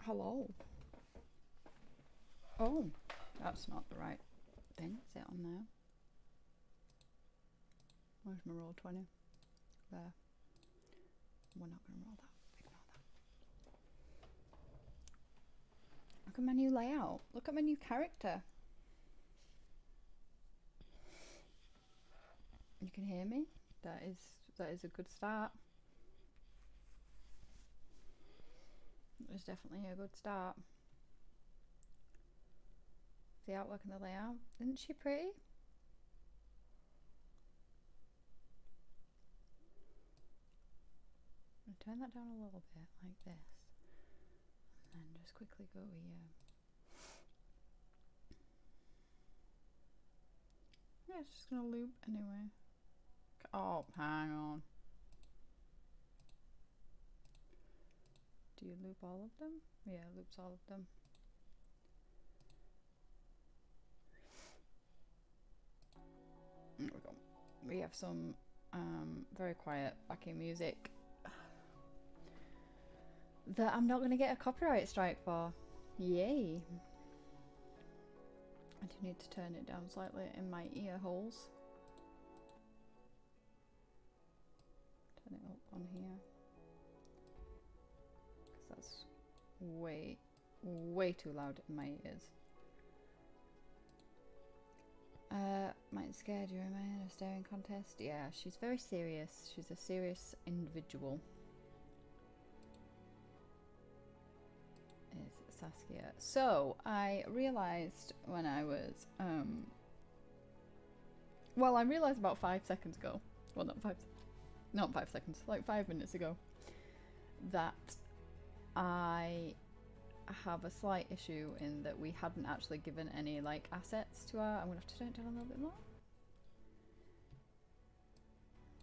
Hello. Oh, that's not the right thing. Is it on there? Where's my roll 20? There. We're not going to roll that. Ignore that. Look at my new layout. Look at my new character. You can hear me? That is a good start. It's definitely a good start. The artwork and the layout. Isn't she pretty? I'll turn that down a little bit like this. And then just quickly go here. Yeah, it's just gonna loop anyway. Oh, hang on. Do you loop all of them? Yeah, it loops all of them. There we go. We have some very quiet backing music that I'm not going to get a copyright strike for. Yay! I do need to turn it down slightly in my ear holes. Turn it up on here. Because that's way too loud in my ears. Might scared you, am I in a staring contest? Yeah, she's very serious. She's a serious individual. Is Saskia. So, I realised when I was, well, I realised about 5 seconds ago. Well, not 5 seconds, like 5 minutes ago. That I have a slight issue in that we hadn't actually given any like assets to our. I'm gonna have to turn it down a little bit more.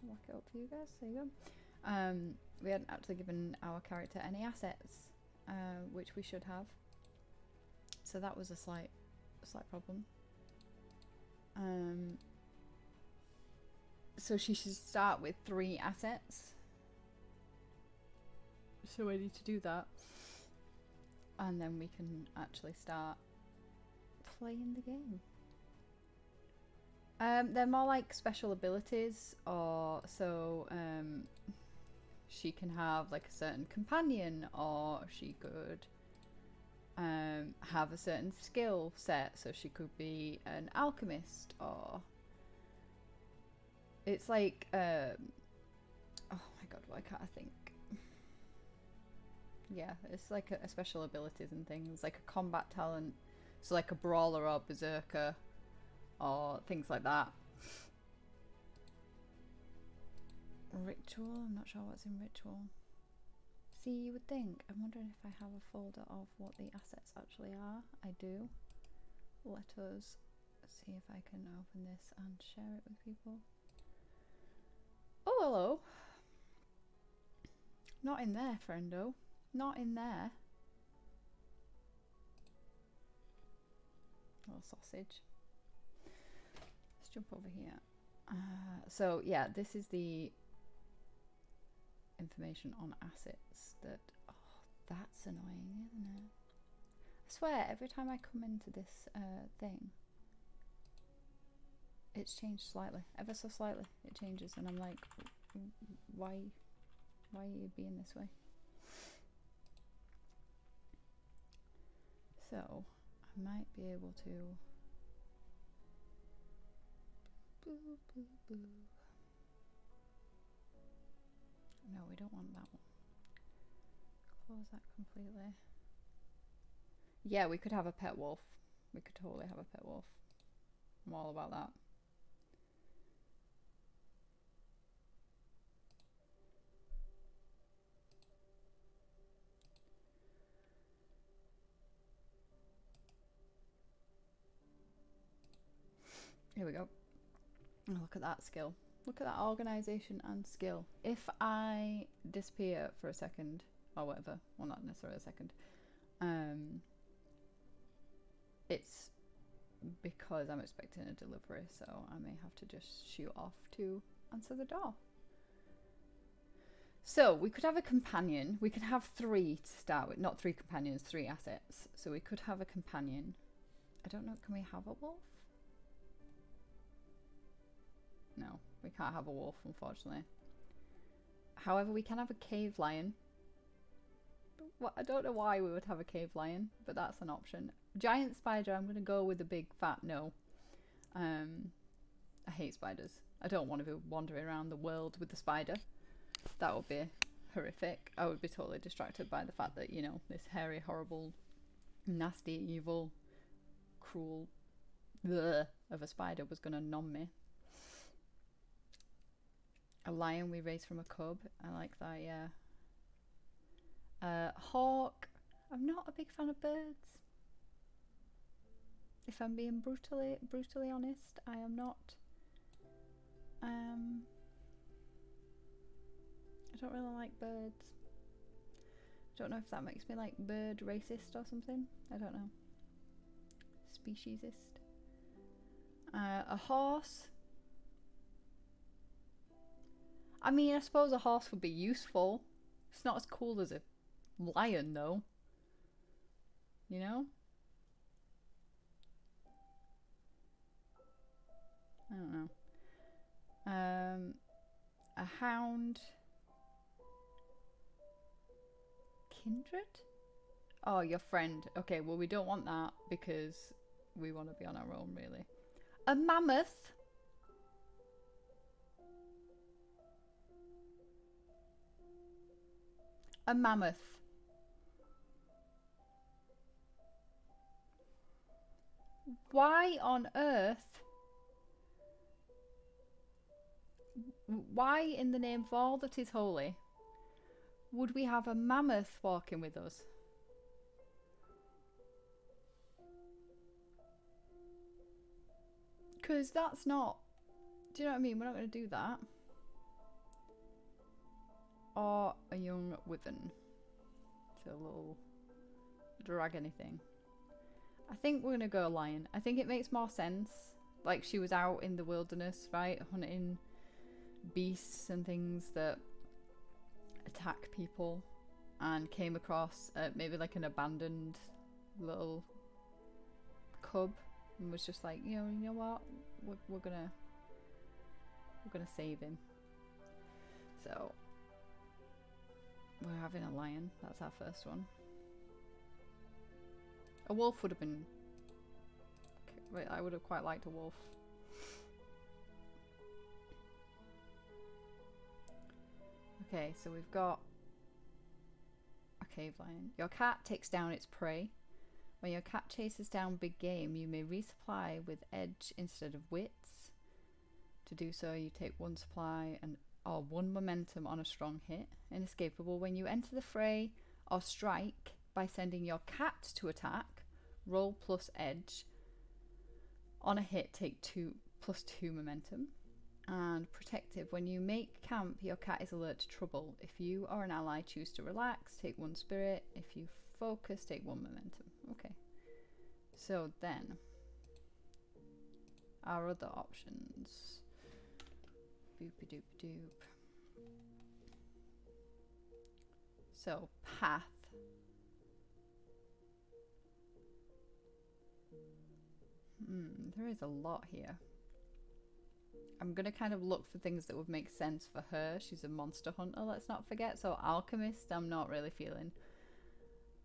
Lock it up for you guys. There you go. We hadn't actually given our character any assets, which we should have. So that was a slight problem. So she should start with 3 assets. So I need to do that. And then we can actually start playing the game. They're more like special abilities, or so she can have like a certain companion, or she could have a certain skill set, so she could be an alchemist, or it's like oh my god, why can't I think? Yeah, it's like a special abilities and things, like a combat talent, so like a brawler or berserker or things like that. Ritual, I'm not sure what's in ritual. See, you would think. I'm wondering if I have a folder of what the assets actually are. I do. Let us see if I can open this and share it with people. Oh, hello. Not in there, friendo. Not in there. Little sausage. Let's jump over here. So yeah, this is the information on assets that. Oh, that's annoying, isn't it? I swear, every time I come into this thing, it's changed slightly, ever so slightly. It changes, and I'm like, why are you being this way? So I might be able to. Boo, boo, boo. No, we don't want that one. Close that completely. Yeah, we could have a pet wolf. We could totally have a pet wolf. I'm all about that. Here we go. Oh, look at that skill. Look at that organisation and skill. If I disappear for a second, or whatever, well, not necessarily a second, it's because I'm expecting a delivery, so I may have to just shoot off to answer the door. So we could have a companion. We could have 3 to start with. Not 3 companions, 3 assets. So we could have a companion. I don't know, can we have a wolf? No, we can't have a wolf, unfortunately. However, we can have a cave lion. I don't know why we would have a cave lion, but that's an option. Giant spider, I'm going to go with a big fat no. I hate spiders. I don't want to be wandering around the world with the spider. That would be horrific. I would be totally distracted by the fact that, you know, this hairy, horrible, nasty, evil, cruel of a spider was going to nom me. A lion we raised from a cub. I like that, yeah. Hawk. I'm not a big fan of birds. If I'm being brutally honest, I am not. I don't really like birds. I don't know if that makes me like bird racist or something. I don't know. Speciesist. A horse. I mean, I suppose a horse would be useful. It's not as cool as a lion, though. You know? I don't know. A hound. Kindred? Oh, your friend. Okay, well, we don't want that because we want to be on our own, really. A mammoth. A mammoth. Why on earth? Why, in the name of all that is holy, would we have a mammoth walking with us? Because that's not... Do you know what I mean? We're not going to do that. Or a young wyvern. So a little dragony thing. I think we're going to go lion. I think it makes more sense. Like, she was out in the wilderness, right? Hunting beasts and things that attack people. And came across maybe like an abandoned little cub. And was just like, you know what? We're gonna save him. So we're having a lion. That's our first one. A wolf would have been... I would have quite liked a wolf. Okay, so we've got a cave lion. Your cat takes down its prey. When your cat chases down big game, you may resupply with edge instead of wits. To do so, you take 1 supply or 1 momentum on a strong hit. Inescapable. When you enter the fray or strike by sending your cat to attack, roll plus edge. On a hit, take +2 momentum. And protective. When you make camp, your cat is alert to trouble. If you or an ally choose to relax, take 1 spirit. If you focus, take 1 momentum. Okay. So then, our other options. Boopy doop doop. So, path. There is a lot here. I'm going to kind of look for things that would make sense for her. She's a monster hunter, let's not forget. So, alchemist, I'm not really feeling.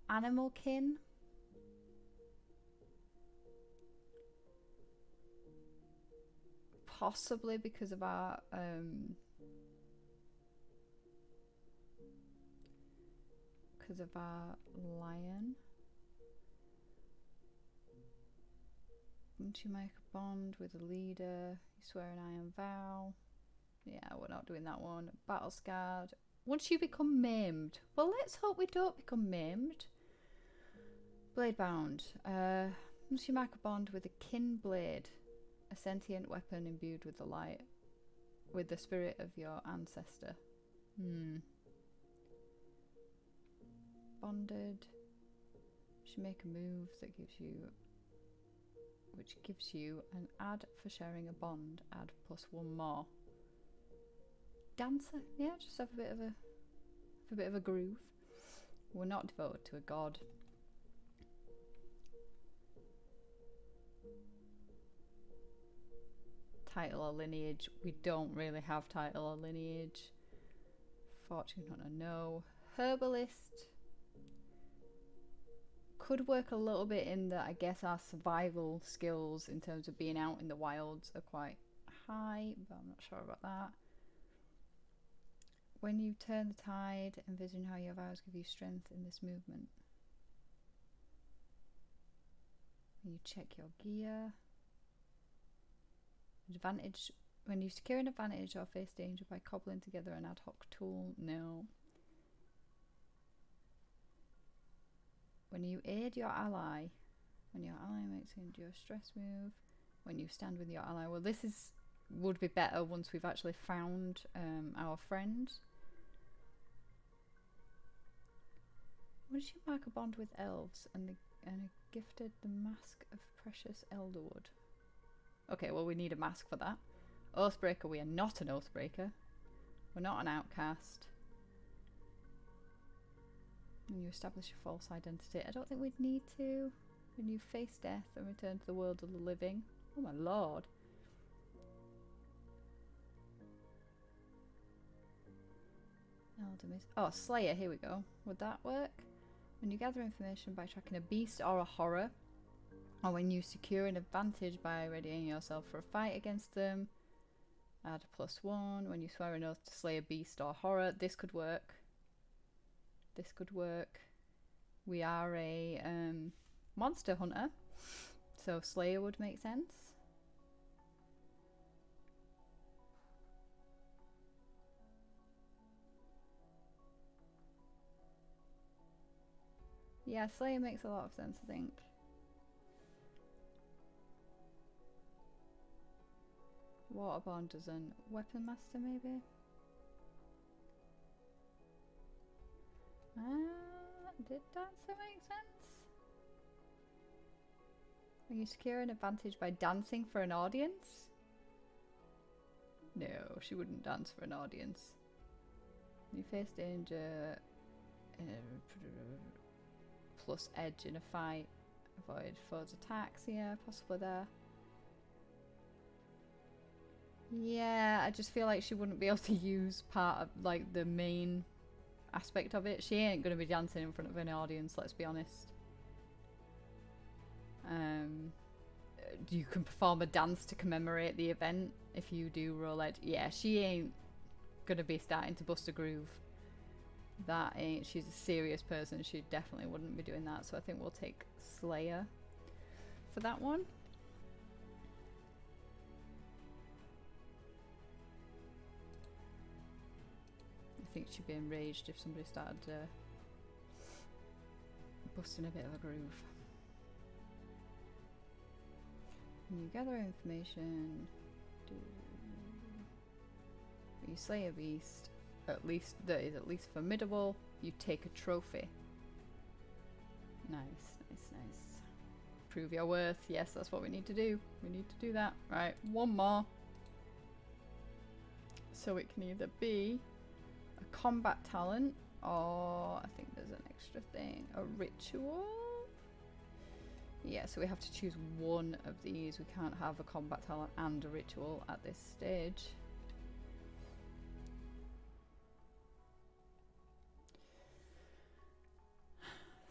Animal kin. Possibly because of our lion. Once you make a bond with a leader, you swear an iron vow. Yeah, we're not doing that one. Battle scarred. Once you become maimed. Well, let's hope we don't become maimed. Blade bound. Once you make a bond with a kin blade, a sentient weapon imbued with the light, with the spirit of your ancestor. Bonded. You make a move that gives you, which gives you an add for sharing a bond. Add +1 more. Dancer. Yeah, just have a bit of a Keep a bit of a groove. We're not devoted to a god. Title or lineage. We don't really have title or lineage. Fortune hunter, no. Herbalist. Could work a little bit in that I guess our survival skills in terms of being out in the wilds are quite high, but I'm not sure about that. When you turn the tide, envision how your vows give you strength in this movement. When you check your gear. Advantage. When you secure an advantage or face danger by cobbling together an ad hoc tool. No. When you aid your ally. When your ally makes an endure stress move. When you stand with your ally. Well, this would be better once we've actually found our friend. Once you mark a bond with elves and gifted the mask of precious elderwood. Okay, well we need a mask for that. Oathbreaker, we are not an oathbreaker. We're not an outcast. When you establish a false identity, I don't think we'd need to. When you face death and return to the world of the living. Oh my lord. Oh, Slayer, here we go. Would that work? When you gather information by tracking a beast or a horror, or when you secure an advantage by readying yourself for a fight against them, add a +1. When you swear an oath to slay a beast or horror, this could work. This could work. We are a monster hunter, so Slayer would make sense. Yeah, Slayer makes a lot of sense, I think. Waterborne doesn't. Weapon Master, maybe? Did Dancer make sense? When you secure an advantage by dancing for an audience? No, she wouldn't dance for an audience. You face danger. Plus edge in a fight. Avoid foes' attacks. Yeah, possibly there. Yeah, I just feel like she wouldn't be able to use part of like the main aspect of it. She ain't gonna be dancing in front of an audience, let's be honest. You can perform a dance to commemorate the event if you do roll edge. Yeah, she ain't gonna be starting to bust a groove. That ain't. She's a serious person. She definitely wouldn't be doing that. So I think we'll take Slayer for that one. I think she'd be enraged if somebody started busting a bit of a groove. You gather information. You slay a beast. At least that is at least formidable. You take a trophy. Nice, nice, nice. Prove your worth. Yes, that's what we need to do. We need to do that. Right, one more. So it can either be a combat talent, or I think there's an extra thing, a ritual. Yeah, so we have to choose one of these. We can't have a combat talent and a ritual at this stage.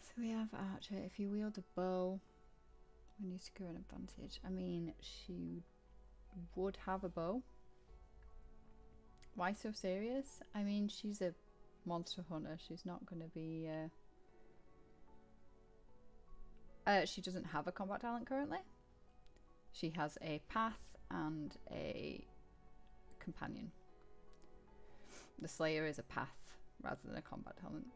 So we have Archer. If you wield a bow, when you secure an advantage. I mean, she would have a bow. Why so serious? I mean, she's a monster hunter. She's not going to be... she doesn't have a combat talent currently. She has a path and a companion. The Slayer is a path rather than a combat talent.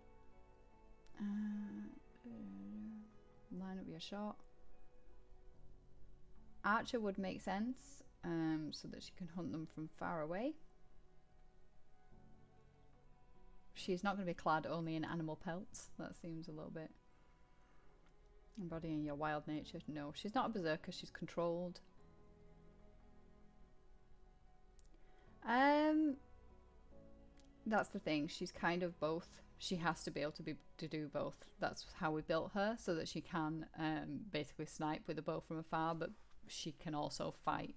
Line up your shot. Archer would make sense, so that she can hunt them from far away. She's not going to be clad only in animal pelts. That seems a little bit... Embodying your wild nature. No, she's not a berserker. She's controlled. That's the thing. She's kind of both. She has to be able to do both. That's how we built her, so that she can basically snipe with a bow from afar, but she can also fight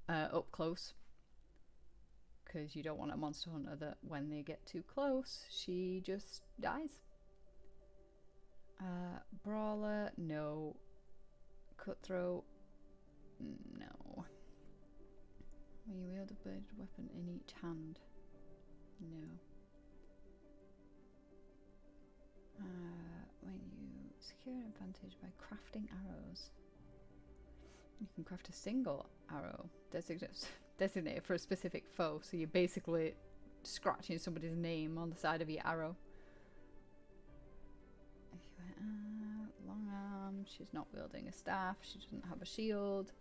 up close. Because you don't want a monster hunter that when they get too close, she just dies. Brawler, no. Cutthroat, no. When you wield a bladed weapon in each hand, no. When you secure an advantage by crafting arrows, you can craft a single arrow designated for a specific foe, so you're basically scratching somebody's name on the side of your arrow. Long arm, she's not wielding a staff, she doesn't have a shield,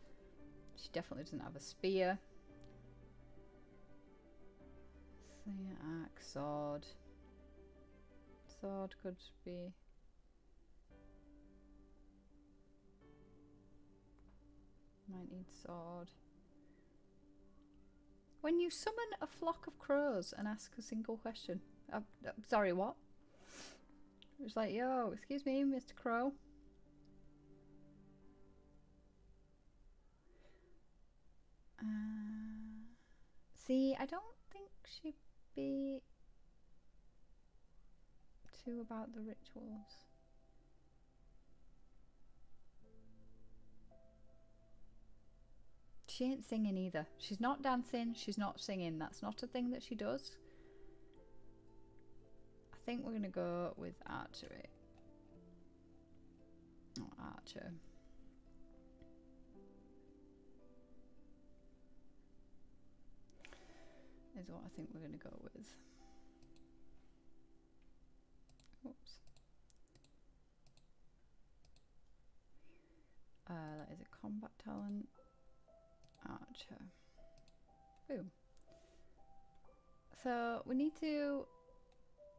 she definitely doesn't have a spear. Slinger, axe, sword. Sword could be. Might need sword. When you summon a flock of crows and ask a single question. Sorry, what? It's like, yo, excuse me, Mr. Crow. See, I don't think she'd be too about the rituals. She ain't singing either. She's not dancing, she's not singing. That's not a thing that she does. I think we're gonna go with archery. Oh, archer. Is what I think we're gonna go with. Oops. That is a combat talent. Archer. Boom. So we need to.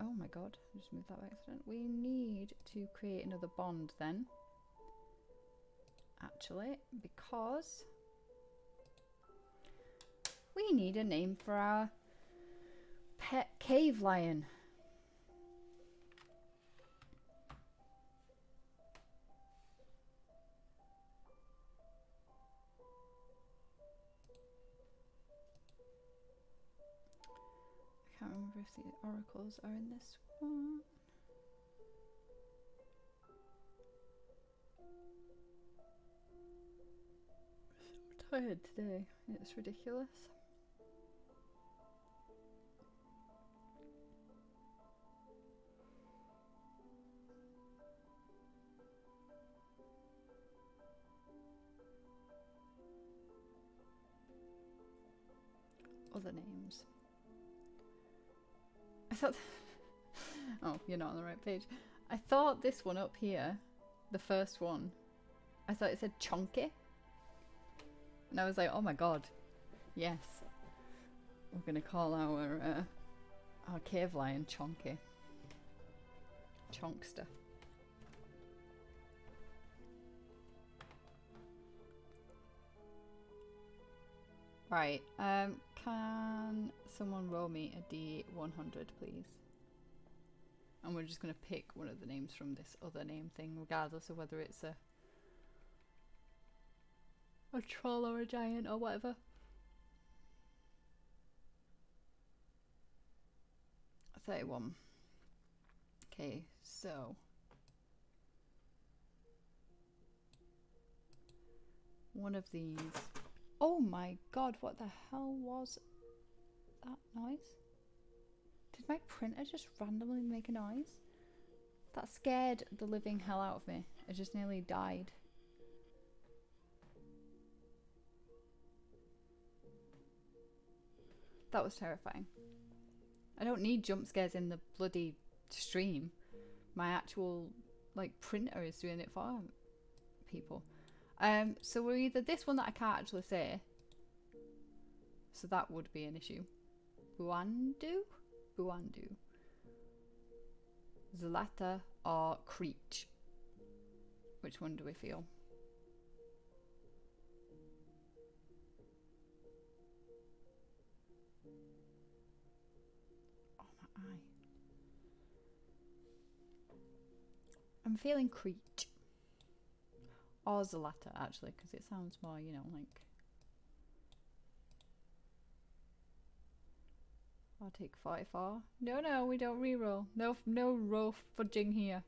Oh my god, I just moved that by accident. We need to create another bond then. Actually, because we need a name for our pet cave lion. I can't remember if the oracles are in this one. I'm so tired today. It's ridiculous. Other names. I thought. Oh, you're not on the right page. I thought this one up here, the first one, I thought it said Chonky. And I was like, oh my god, yes. We're gonna call our cave lion Chonky. Chonkster. Right, can someone roll me a D100 please? And we're just going to pick one of the names from this other name thing, regardless of whether it's a troll or a giant or whatever. 31. Okay, so one of these. Oh my god, what the hell was that noise? Did my printer just randomly make a noise? That scared the living hell out of me. It just nearly died. That was terrifying. I don't need jump scares in the bloody stream. My actual printer is doing it for people. So we're either this one that I can't actually say. So that would be an issue. Buandu? Buandu. Zlata or Creech. Which one do we feel? I'm feeling Crete. Or the latter, actually, because it sounds more, you know, like... I'll take 44. No, we don't reroll. No roll fudging here.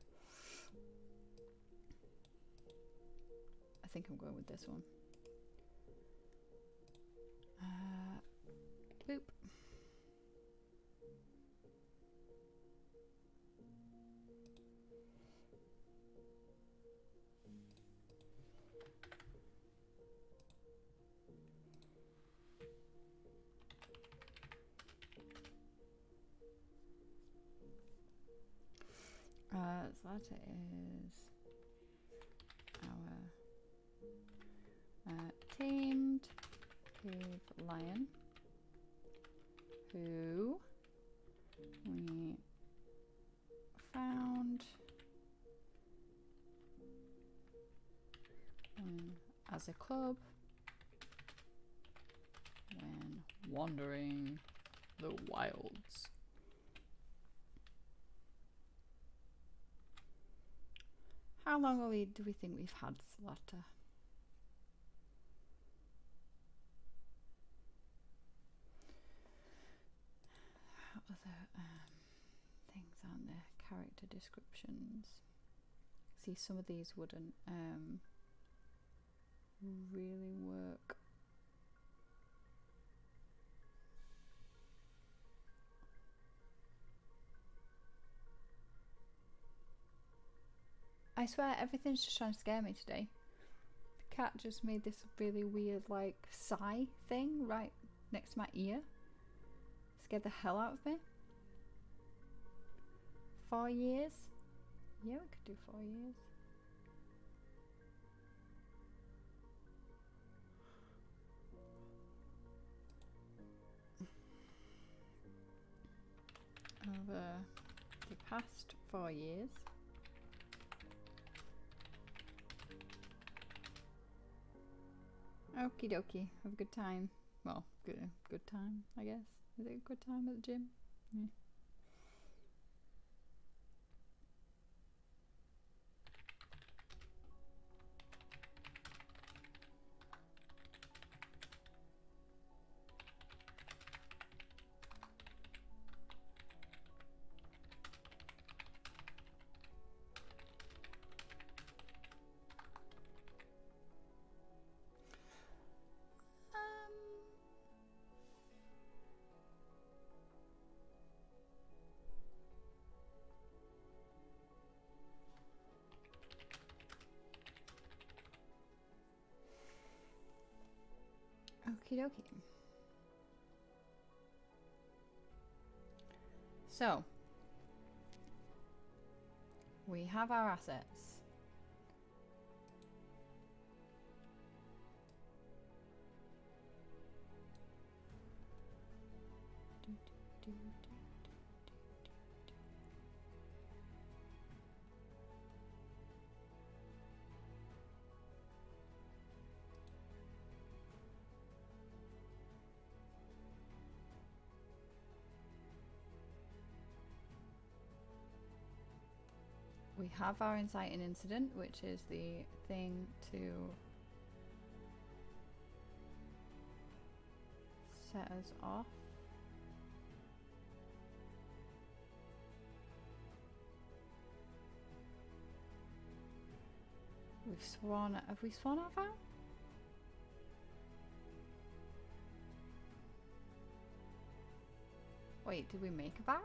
I think I'm going with this one. Boop. So that is our tamed cave lion, who we found as a cub when wandering the wilds. How long do we think we've had Slaughter? Other things aren't there? Character descriptions. See, some of these wouldn't really work. I swear everything's just trying to scare me today. The cat just made this really weird like sigh thing right next to my ear. Scared the hell out of me. 4 years? Yeah, we could do 4 years. Over the past 4 years. Okie dokie, have a good time. Well, good time, I guess. Is it a good time at the gym? Yeah. Okie dokie. So, we have our assets. We have our inciting incident, which is the thing to set us off. We've sworn. Have we sworn our vow? Wait, did we make a vow?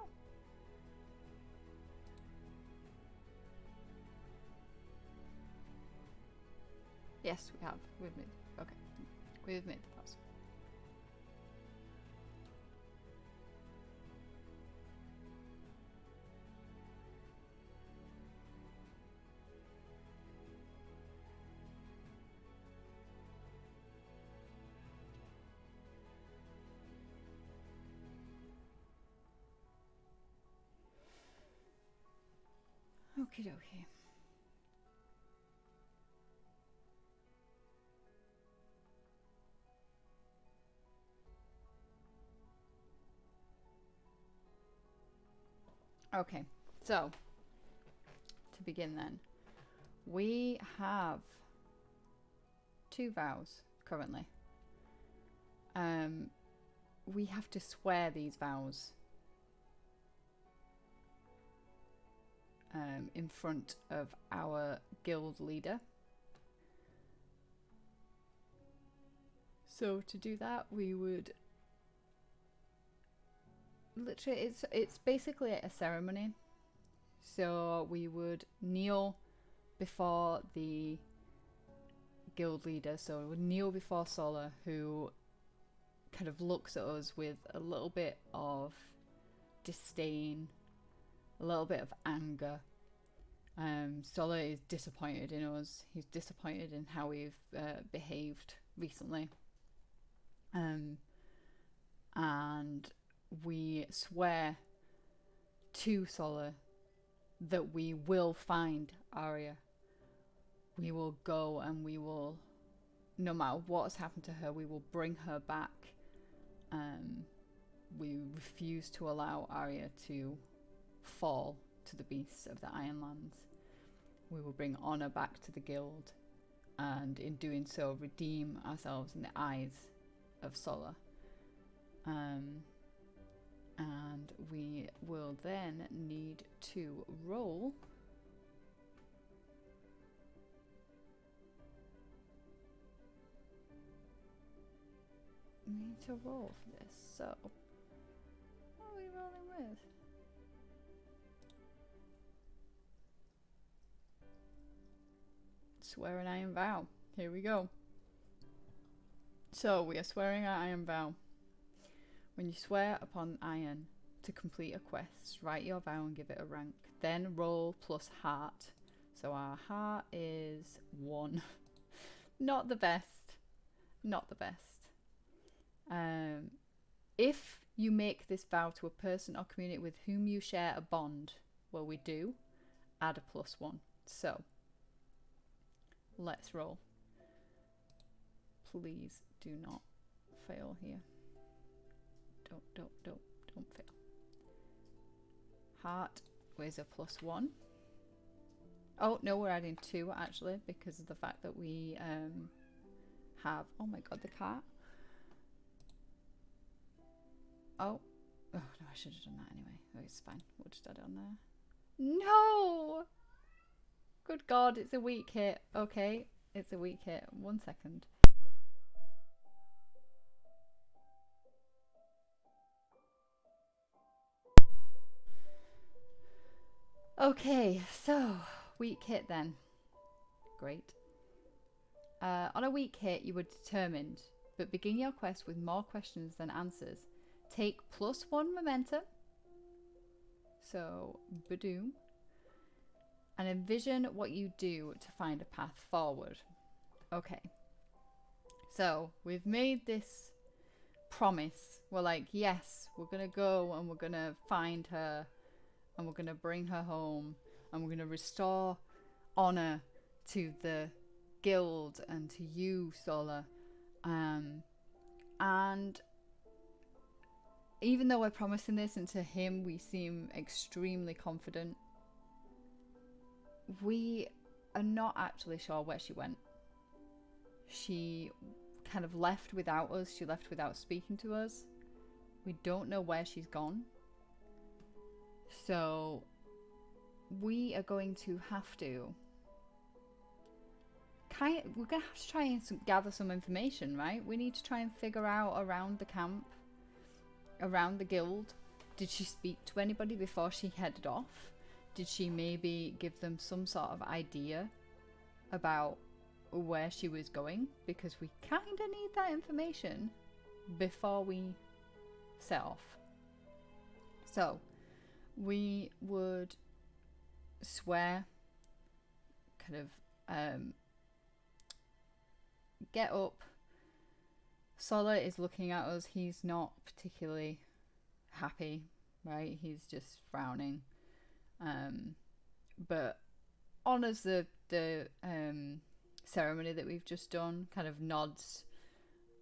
Yes, we have. We've made. Okay, we've made the vows. Okie dokie. Okay, so to begin then. We have 2 vows currently. We have to swear these vows in front of our guild leader. So to do that, we would literally, it's basically a ceremony. So we would kneel before the guild leader. So we would kneel before Sola, who kind of looks at us with a little bit of disdain, a little bit of anger. Sola is disappointed in us. He's disappointed in how we've behaved recently. And we swear to Sola that we will find Arya. We will go and we will, no matter what has happened to her, we will bring her back. We refuse to allow Arya to fall to the beasts of the Ironlands. We will bring honor back to the guild, and in doing so redeem ourselves in the eyes of Sola. And we will then need to roll for this. So what are we rolling with? Swear an iron vow. Here we go. So we are swearing our iron vow. When you swear upon iron to complete a quest, write your vow and give it a rank. Then roll plus heart. So our heart is 1. Not the best. Not the best. If you make this vow to a person or community with whom you share a bond, well, we do, add a +1. So let's roll. Please do not fail here. Don't fail. Heart is a +1. Oh no, we're adding 2 actually, because of the fact that we have, oh my god, the cat. Oh no, I should have done that anyway. Oh, it's fine, we'll just add it on there. No! Good god, it's a weak hit. Okay, it's a weak hit. 1 second. Okay, so weak hit then. Great. On a weak hit, you were determined, but begin your quest with more questions than answers. Take +1 momentum. So, badoom. And envision what you do to find a path forward. Okay. So, we've made this promise. We're like, yes, we're going to go and we're going to find her. And we're going to bring her home. And we're going to restore honor to the guild and to you, Sola. And even though we're promising this, and to him we seem extremely confident, we are not actually sure where she went. She kind of left without us. She left without speaking to us. We don't know where she's gone. So we are going to have to we're going to have to try and gather some information, right? We need to try and figure out around the camp, around the guild. Did she speak to anybody before she headed off? Did she maybe give them some sort of idea about where she was going? Because we kind of need that information before we set off. So we would swear, kind of get up. Sola is looking at us. He's not particularly happy, right? He's just frowning. But honors the ceremony that we've just done, kind of nods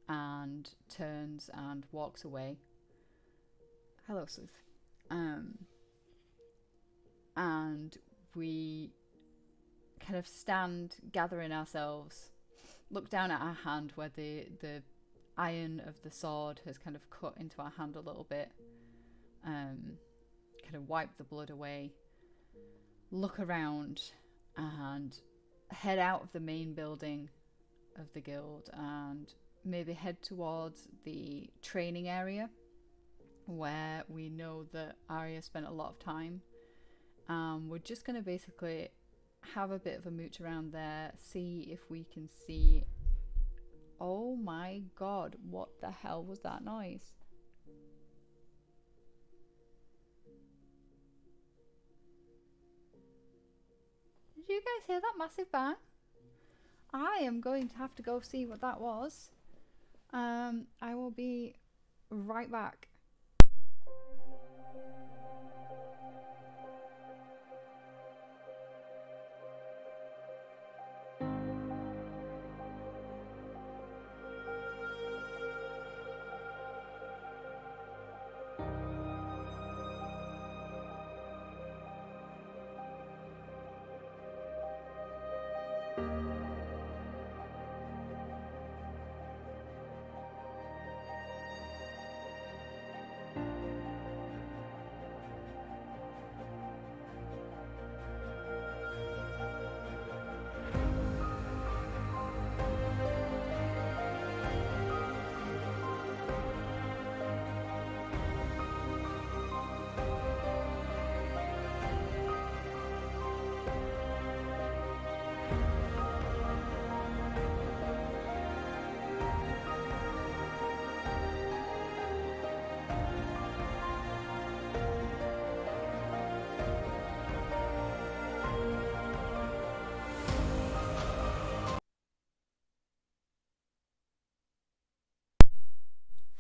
and turns and walks away. Hello, Sleuth. And we kind of stand, gathering ourselves, look down at our hand where the iron of the sword has kind of cut into our hand a little bit, kind of wipe the blood away, look around and head out of the main building of the guild and maybe head towards the training area where we know that Arya spent a lot of time. We're just going to basically have a bit of a mooch around there, see if we can see... Oh my god, what the hell was that noise? Did you guys hear that massive bang? I am going to have to go see what that was. I will be right back.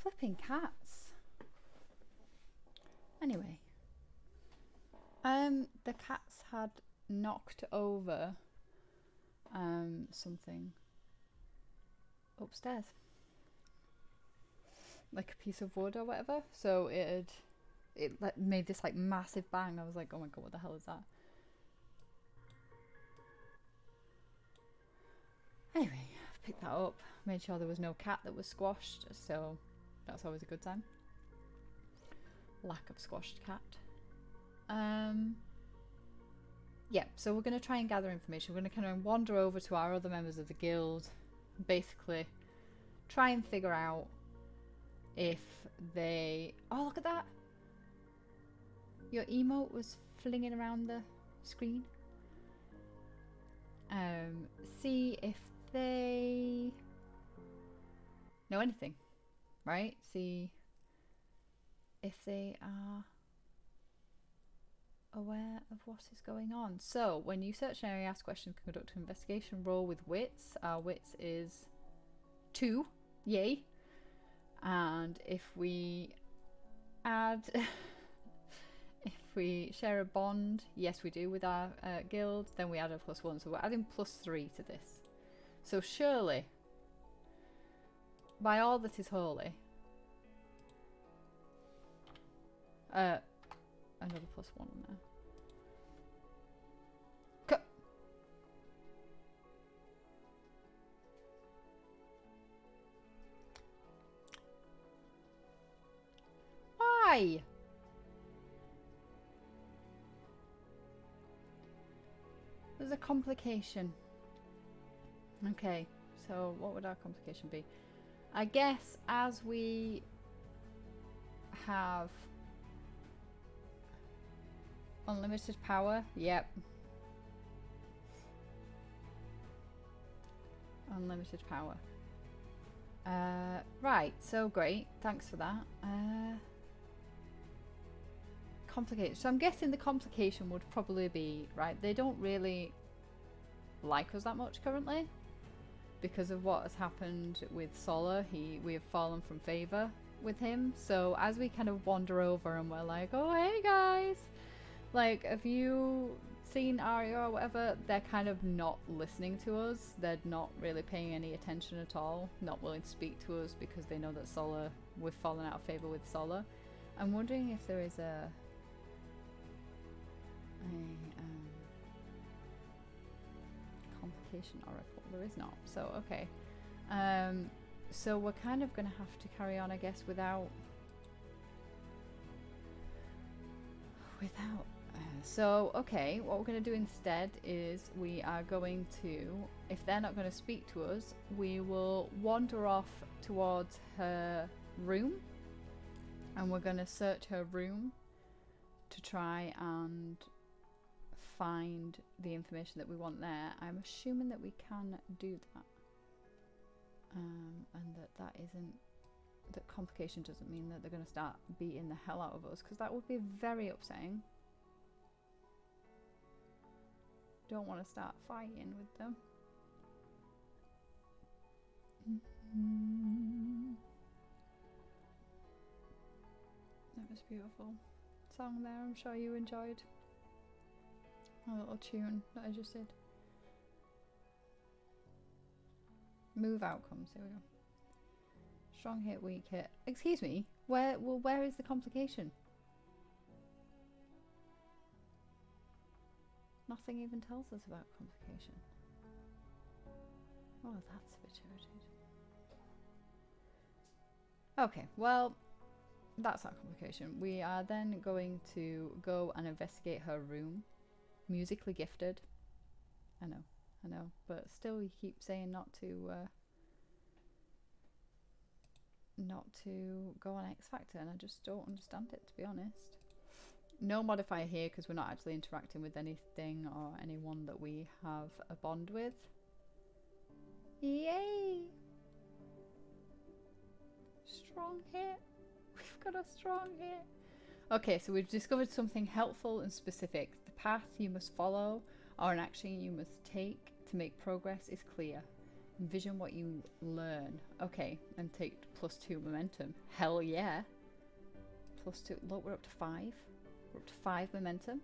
Flipping cats. Anyway, the cats had knocked over something upstairs, like a piece of wood or whatever. So it made this like massive bang. I was like, oh my god, what the hell is that? Anyway, I've picked that up, made sure there was no cat that was squashed, so that's always a good time. Lack of squashed cat. Yeah, so we're going to try and gather information. We're going to kind of wander over to our other members of the guild, basically try and figure out if they... Oh, look at that! Your emote was flinging around the screen. See if they know anything, right? See if they are aware of what is going on. So when you search an area, ask questions, conduct an investigation, roll with wits. Our wits is 2, yay. And if we add if we share a bond, yes we do, with our guild, then we add a +1, so we're adding +3 to this. So surely, by all that is holy, another +1 on there. Cut. Why? There's a complication. Okay, so what would our complication be? I guess as we have unlimited power, yep. Unlimited power. Right, so great, thanks for that. Complicated. So I'm guessing the complication would probably be, right, they don't really like us that much currently because of what has happened with Solar. We have fallen from favor with him. So as we kind of wander over and we're like, oh hey guys, like, have you seen Arya or whatever, they're kind of not listening to us. They're not really paying any attention at all, not willing to speak to us because they know that Solar, we've fallen out of favor with Solar. I'm wondering if there is a complication oracle? There is not. So, okay. So we're kind of going to have to carry on, I guess, without... So, okay, what we're going to do instead is we are going to, if they're not going to speak to us, we will wander off towards her room. And we're going to search her room to try and find the information that we want there. I'm assuming that we can do that. And that isn't... that complication doesn't mean that they're going to start beating the hell out of us, because that would be very upsetting. Don't want to start fighting with them. That was beautiful song there. I'm sure you enjoyed a little tune that I just did. Move outcomes. Here we go. Strong hit, weak hit. Excuse me. Where is the complication? Nothing even tells us about complication. Oh, that's a bit irritating. Okay, well, that's our complication. We are then going to go and investigate her room. Musically gifted. I know, but still you keep saying not to go on X Factor, and I just don't understand it, to be honest. No modifier here because we're not actually interacting with anything or anyone that we have a bond with. Yay! Strong hit. We've got a strong hit. Okay, so we've discovered something helpful and specific. The path you must follow or an action you must take to make progress is clear. Envision what you learn. Okay, and take +2 momentum. Hell yeah. +2. Look, we're up to 5. We're up to 5 momentum.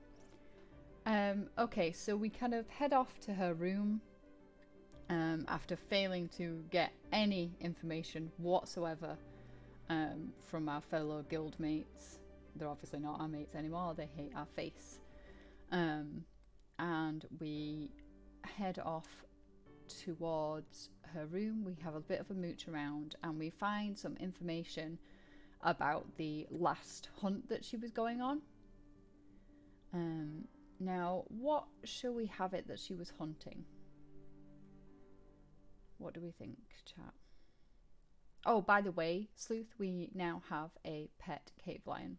Okay, so we kind of head off to her room after failing to get any information whatsoever from our fellow guild mates. They're obviously not our mates anymore. They hate our face. And we head off towards her room. We have a bit of a mooch around and we find some information about the last hunt that she was going on. Now, what shall we have it that she was hunting? What do we think, chat? Oh, by the way, Sleuth, we now have a pet cave lion.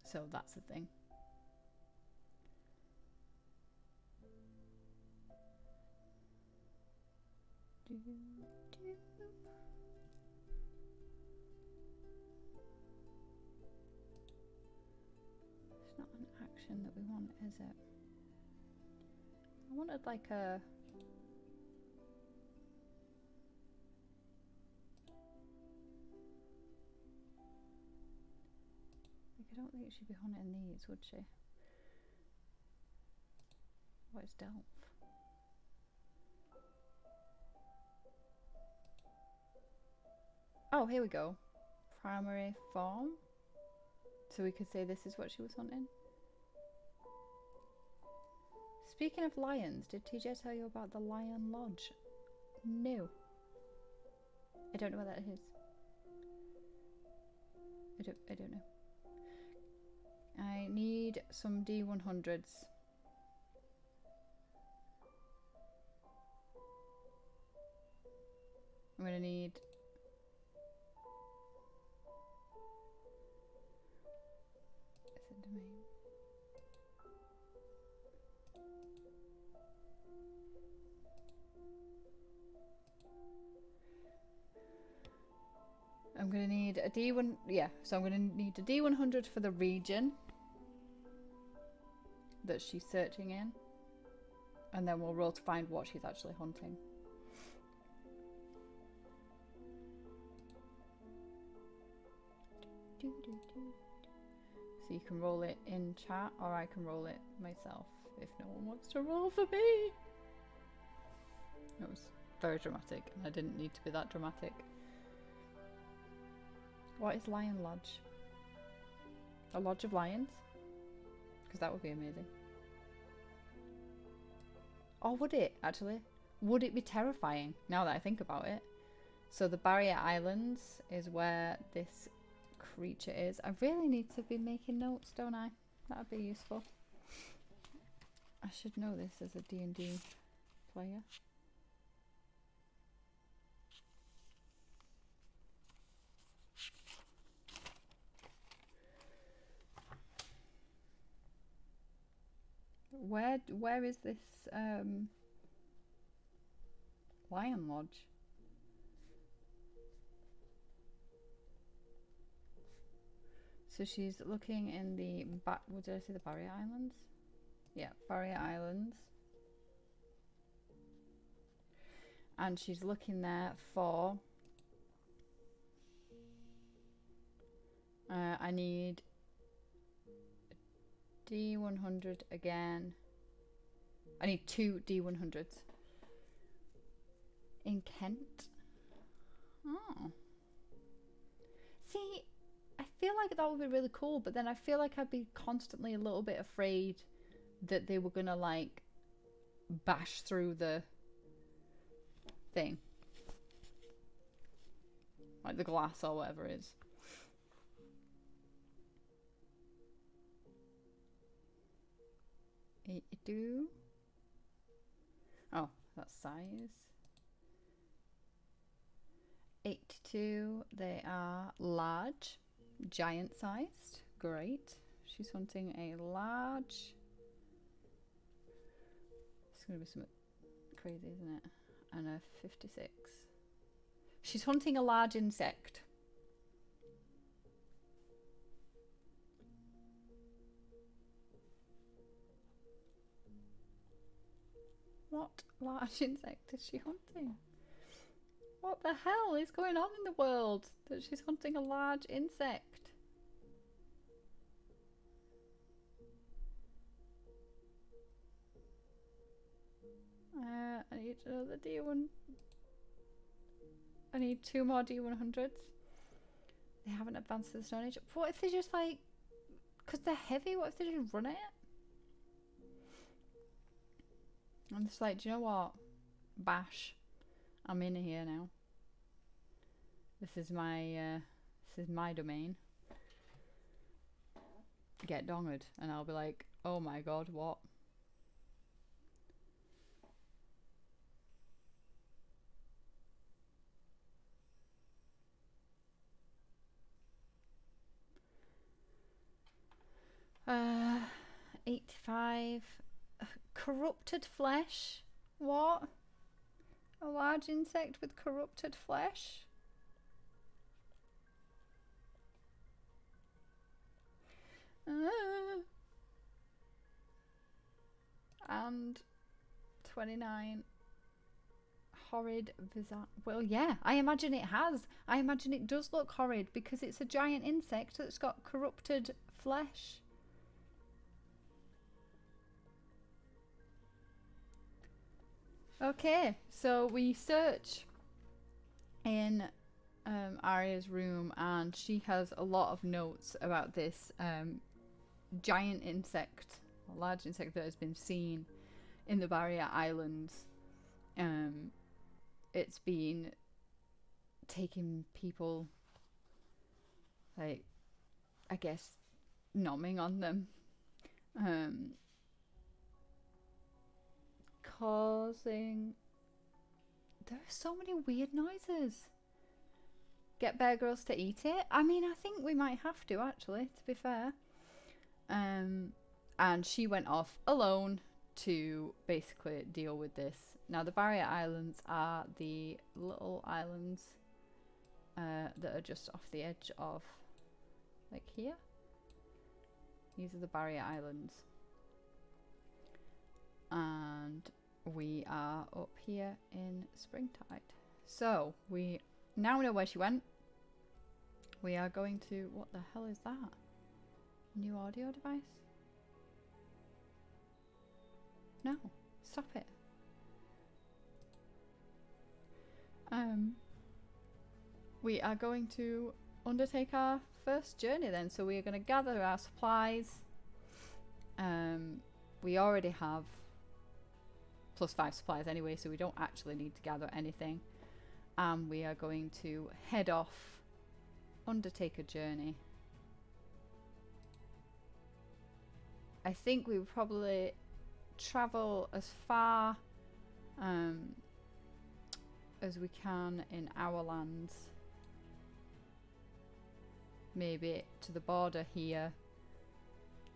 So that's the thing. It's not an action that we want, is it? I wanted like a... I don't think she'd be hunting these, would she? What is Delph? Oh, here we go. Primary form. So we could say this is what she was hunting. Speaking of lions, did TJ tell you about the Lion Lodge? No. I don't know what that is. I don't know. I need some D100s. I'm gonna need... Is it domain? I'm gonna need a D1... Yeah, so I'm gonna need a D100 for the region that she's searching in, and then we'll roll to find what she's actually hunting. So you can roll it in chat, or I can roll it myself if no one wants to roll for me. It was very dramatic, and I didn't need to be that dramatic. What is Lion Lodge? A lodge of lions? Because that would be amazing. Or would it, actually? Would it be terrifying, now that I think about it? So the Barrier Islands is where this creature is. I really need to be making notes, don't I? That would be useful. I should know this as a D&D player. Where is this Lion Lodge? So she's looking in the back. What did I say? The Barrier Islands? Yeah, Barrier Islands. And she's looking there for... I need D100 again. I need 2 D100s. In Kent? Oh. See, I feel like that would be really cool, but then I feel like I'd be constantly a little bit afraid that they were gonna, like, bash through the thing. Like the glass or whatever it is. Do. Oh, that's size. 82. They are large, giant sized. Great. She's hunting a large. It's gonna be something crazy, isn't it? And a 56. She's hunting a large insect. What large insect is she hunting? What the hell is going on in the world that she's hunting a large insect? I need another D1. I need 2 more D100s. They haven't advanced to the Stone Age. What if they just like... Because they're heavy, what if they just run it? I'm just like, do you know what? Bash. I'm in here now. This is my domain. Get dongered. And I'll be like, oh my god, what? Uh, 85. Corrupted flesh? What? A large insect with corrupted flesh? And 29. Horrid visage. Well, yeah, I imagine it has. I imagine it does look horrid because it's a giant insect that's got corrupted flesh. Okay, so we search in Arya's room and she has a lot of notes about this giant insect, a large insect that has been seen in the Barrier Islands. It's been taking people, like, I guess, nomming on them. Causing... There are so many weird noises. Get Bear Grylls to eat it? I mean, I think we might have to, actually, to be fair. And she went off alone to basically deal with this. Now, the Barrier Islands are the little islands that are just off the edge of, like, here. These are the Barrier Islands. And we are up here in Springtide. So, we now know where she went. We are going to... What the hell is that? New audio device? No. Stop it. We are going to undertake our first journey then. So we are going to gather our supplies. We already have +5 supplies anyway, so we don't actually need to gather anything. And we are going to head off, undertake a journey. I think we would probably travel as far as we can in our lands. Maybe to the border here,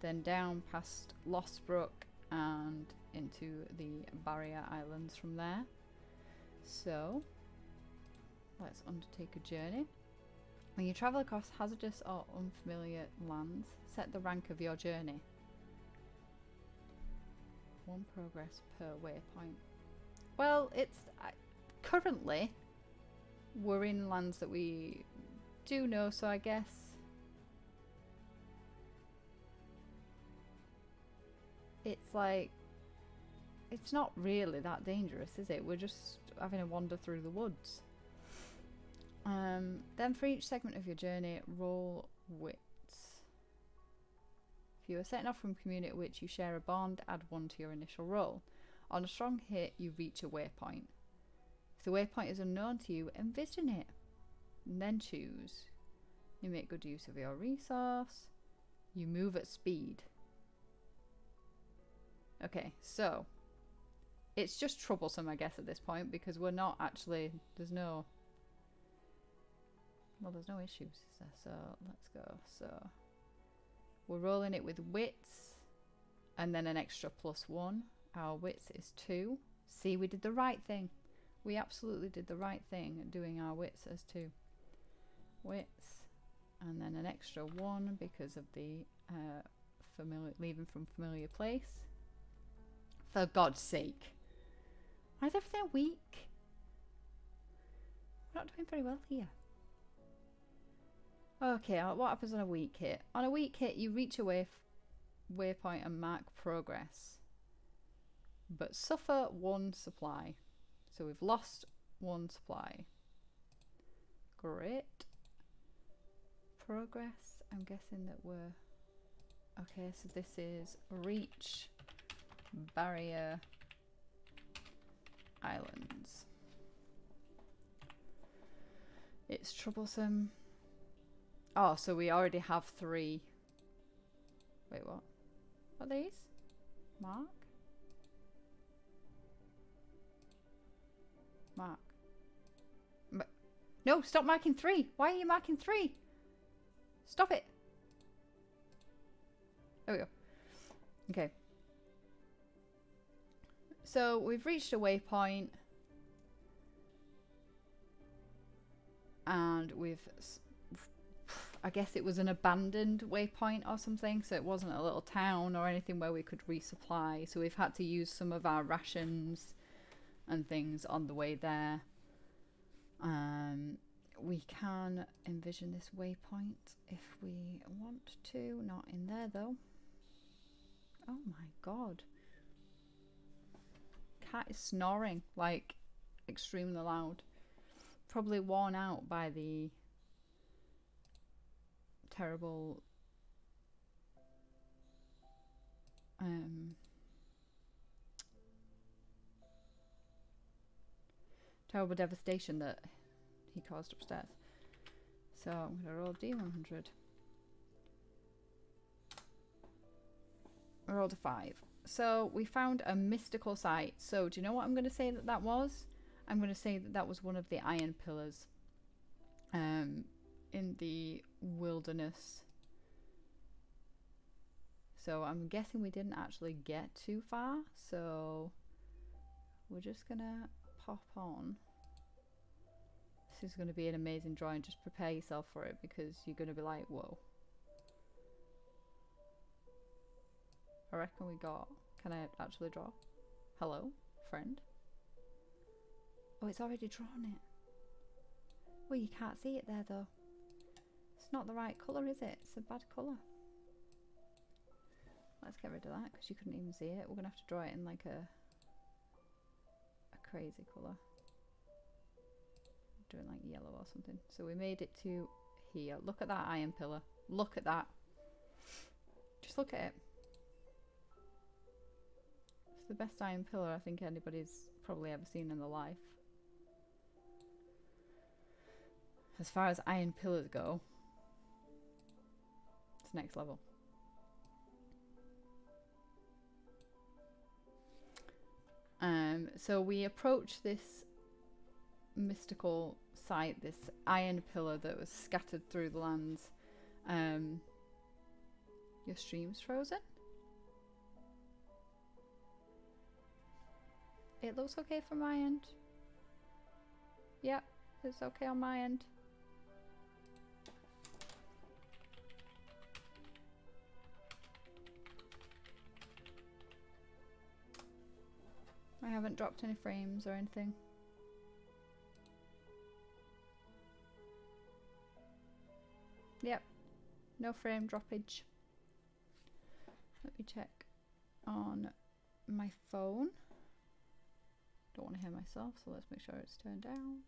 then down past Lostbrook and into the Barrier Islands from there. So let's undertake a journey. When you travel across hazardous or unfamiliar lands, set the rank of your journey. 1 progress per waypoint. Well, it's currently we're in lands that we do know, so I guess it's like, it's not really that dangerous, is it? We're just having a wander through the woods. Then for each segment of your journey, roll wits. If you are setting off from a community at which you share a bond, add 1 to your initial roll. On a strong hit, you reach a waypoint. If the waypoint is unknown to you, envision it, and then choose. You make good use of your resource. You move at speed. Okay, so it's just troublesome, I guess, at this point, because we're not actually, there's no issues, is there? So let's go. So we're rolling it with wits and then an extra +1. Our wits is 2. See, we did the right thing. We absolutely did the right thing doing our wits as 2. Wits and then an extra 1 because of the leaving from familiar place. For God's sake. Why is everything weak? We're not doing very well here. Okay, what happens on a weak hit? On a weak hit, you reach a waypoint and mark progress, but suffer 1 supply. So we've lost 1 supply. Great. Progress, I'm guessing that we're... Okay, so this is reach Barrier Islands. It's troublesome. Oh, so we already have 3. Wait, what? What are these? Mark? Mark. No, stop marking 3. Why are you marking 3? Stop it. There we go. Okay. So we've reached a waypoint. And we've... I guess it was an abandoned waypoint or something, so it wasn't a little town or anything where we could resupply, so we've had to use some of our rations and things on the way there. We can envision this waypoint if we want to. Not in there though. Oh my god. Cat is snoring like extremely loud. Probably worn out by the terrible terrible devastation that he caused upstairs. So I'm going to roll D100. I rolled a 5. So we found a mystical site. So do you know what I'm going to say that was? I'm going to say that was one of the iron pillars in the wilderness. So I'm guessing we didn't actually get too far. So we're just going to pop on. This is going to be an amazing drawing. Just prepare yourself for it because you're going to be like, whoa. I reckon we got... Can I actually draw? Hello, friend? Oh, it's already drawn it. Well, you can't see it there though. It's not the right colour, is it? It's a bad colour. Let's get rid of that because you couldn't even see it. We're going to have to draw it in like a crazy colour. Doing like yellow or something. So we made it to here. Look at that iron pillar. Look at that. Just look at it. It's the best iron pillar I think anybody's probably ever seen in their life. As far as iron pillars go, it's next level. So we approach this mystical site, this iron pillar that was scattered through the lands. Your stream's frozen? It looks okay from my end. Yep, it's okay on my end. I haven't dropped any frames or anything. Yep, no frame droppage. Let me check on my phone. Don't want to hear myself, so let's make sure it's turned down.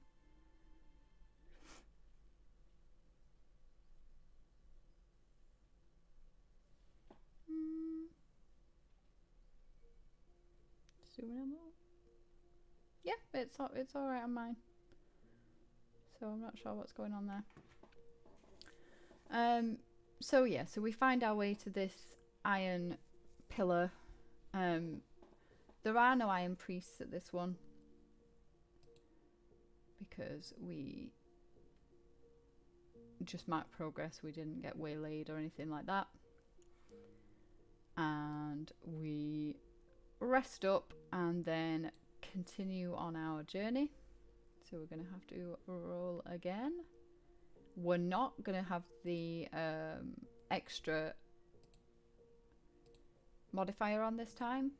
Zoom in a little. Yeah, it's all right on mine. So I'm not sure what's going on there. So yeah, so we find our way to this iron pillar. There are no iron priests at this one because we just marked progress. We didn't get waylaid or anything like that. And we rest up and then continue on our journey. So we're going to have to roll again. We're not going to have the extra modifier on this time.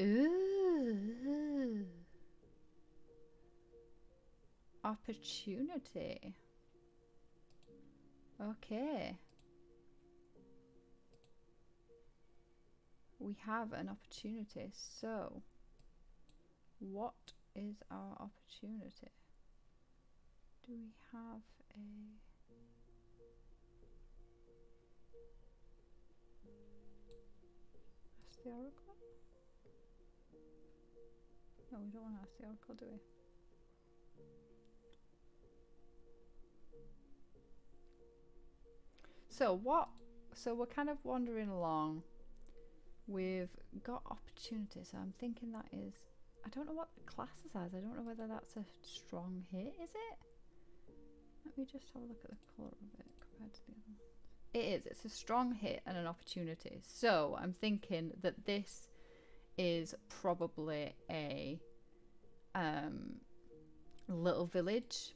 Ooh. Opportunity. Okay. We have an opportunity. So, what is our opportunity? Do we have a... Ask the Oracle? No, we don't want to ask the Oracle, do we? So what? So we're kind of wandering along. We've got opportunities. So I'm thinking that is... I don't know what the class is as. I don't know whether that's a strong hit, is it? Let me just have a look at the colour of it compared to the other ones. It is. It's a strong hit and an opportunity. So I'm thinking that this is probably a little village.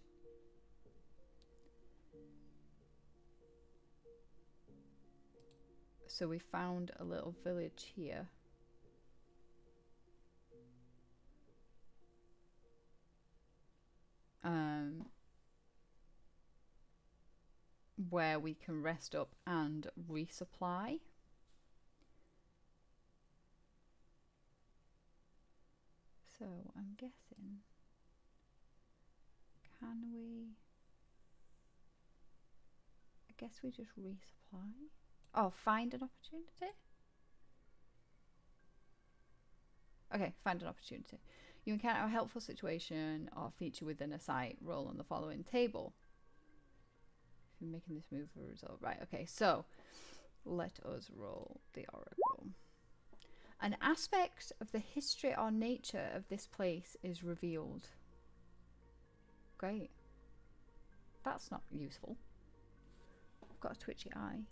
So we found a little village here. Where we can rest up and resupply. So I'm guessing, can we... I guess we just resupply. Oh, find an opportunity? Okay, find an opportunity. You encounter a helpful situation or feature within a site. Roll on the following table. If you're making this move for a result. Right, okay, so let us roll the Oracle. An aspect of the history or nature of this place is revealed. Great. That's not useful. I've got a twitchy eye.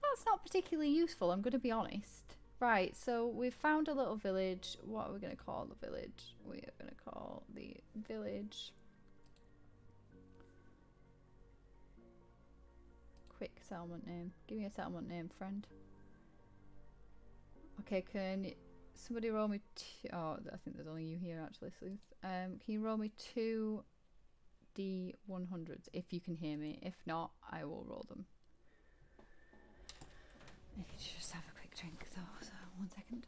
That's not particularly useful, I'm going to be honest. Right, so we've found a little village. What are we going to call the village? We are going to call the village... Quick settlement name. Give me a settlement name, friend. Okay, can somebody roll me two... Oh, I think there's only you here actually, Sleuth. Can you roll me 2 D100s if you can hear me? If not, I will roll them. I need to just have a quick drink though, so 1 second.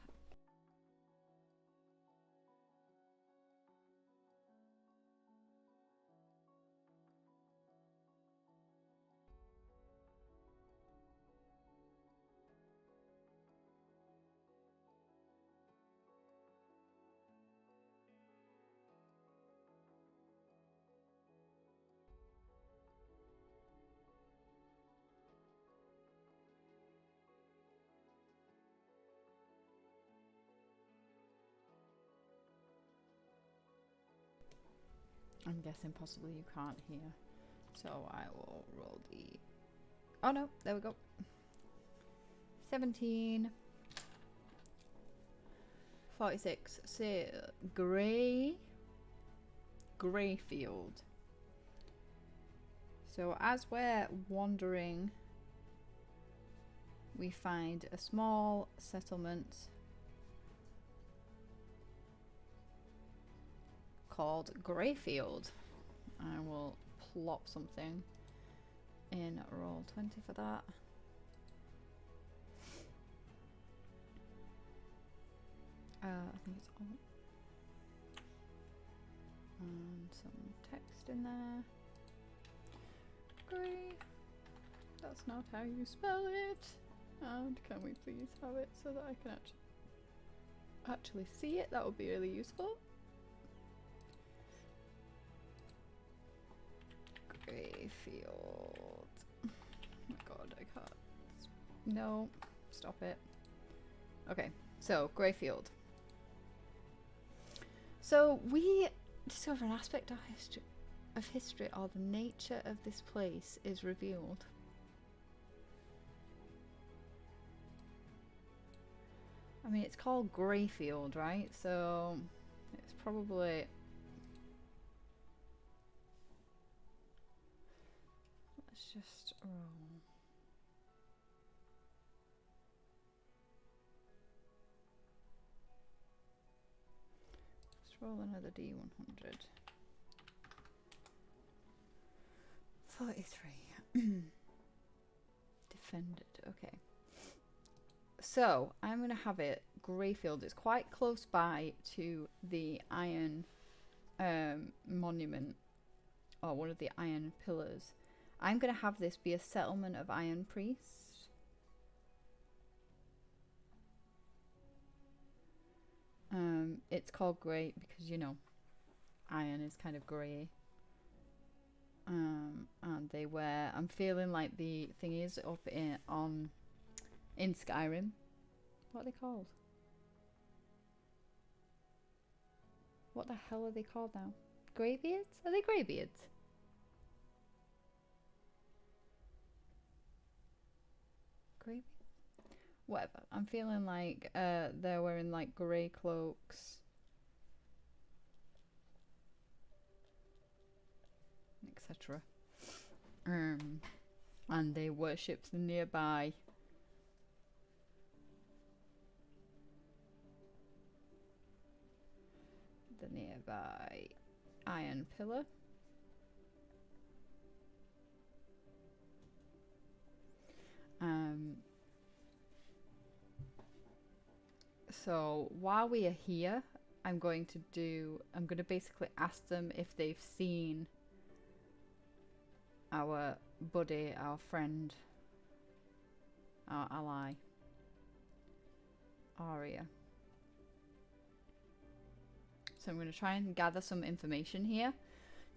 I'm guessing possibly you can't hear. So I will roll the... Oh no, there we go. 17. 46. So, Greyfield. So as we're wandering, we find a small settlement called Greyfield. I will plop something in roll 20 for that. I think it's on. And some text in there. Grey. That's not how you spell it. And can we please have it so that I can actually see it? That would be really useful. Greyfield. Oh my god, I can't. No, stop it. Okay, so Greyfield. So we discover an aspect of history, or the nature of this place is revealed. I mean, it's called Greyfield, right? So it's probably... Let's just roll. Let's roll another D100. 43. Defended. Okay. So I'm going to have it Greyfield. It's quite close by to the iron monument, or one of the iron pillars. I'm going to have this be a settlement of iron priests. It's called grey because, you know, iron is kind of grey. And they wear... I'm feeling like the thing is up in Skyrim. What are they called? What the hell are they called now? Greybeards? Are they greybeards? Greybeards? Whatever. I'm feeling like they're wearing like grey cloaks, etc. And they worship the nearby iron pillar. So while we are here, I'm going to basically ask them if they've seen our buddy, our friend, our ally, Arya. So I'm going to try and gather some information here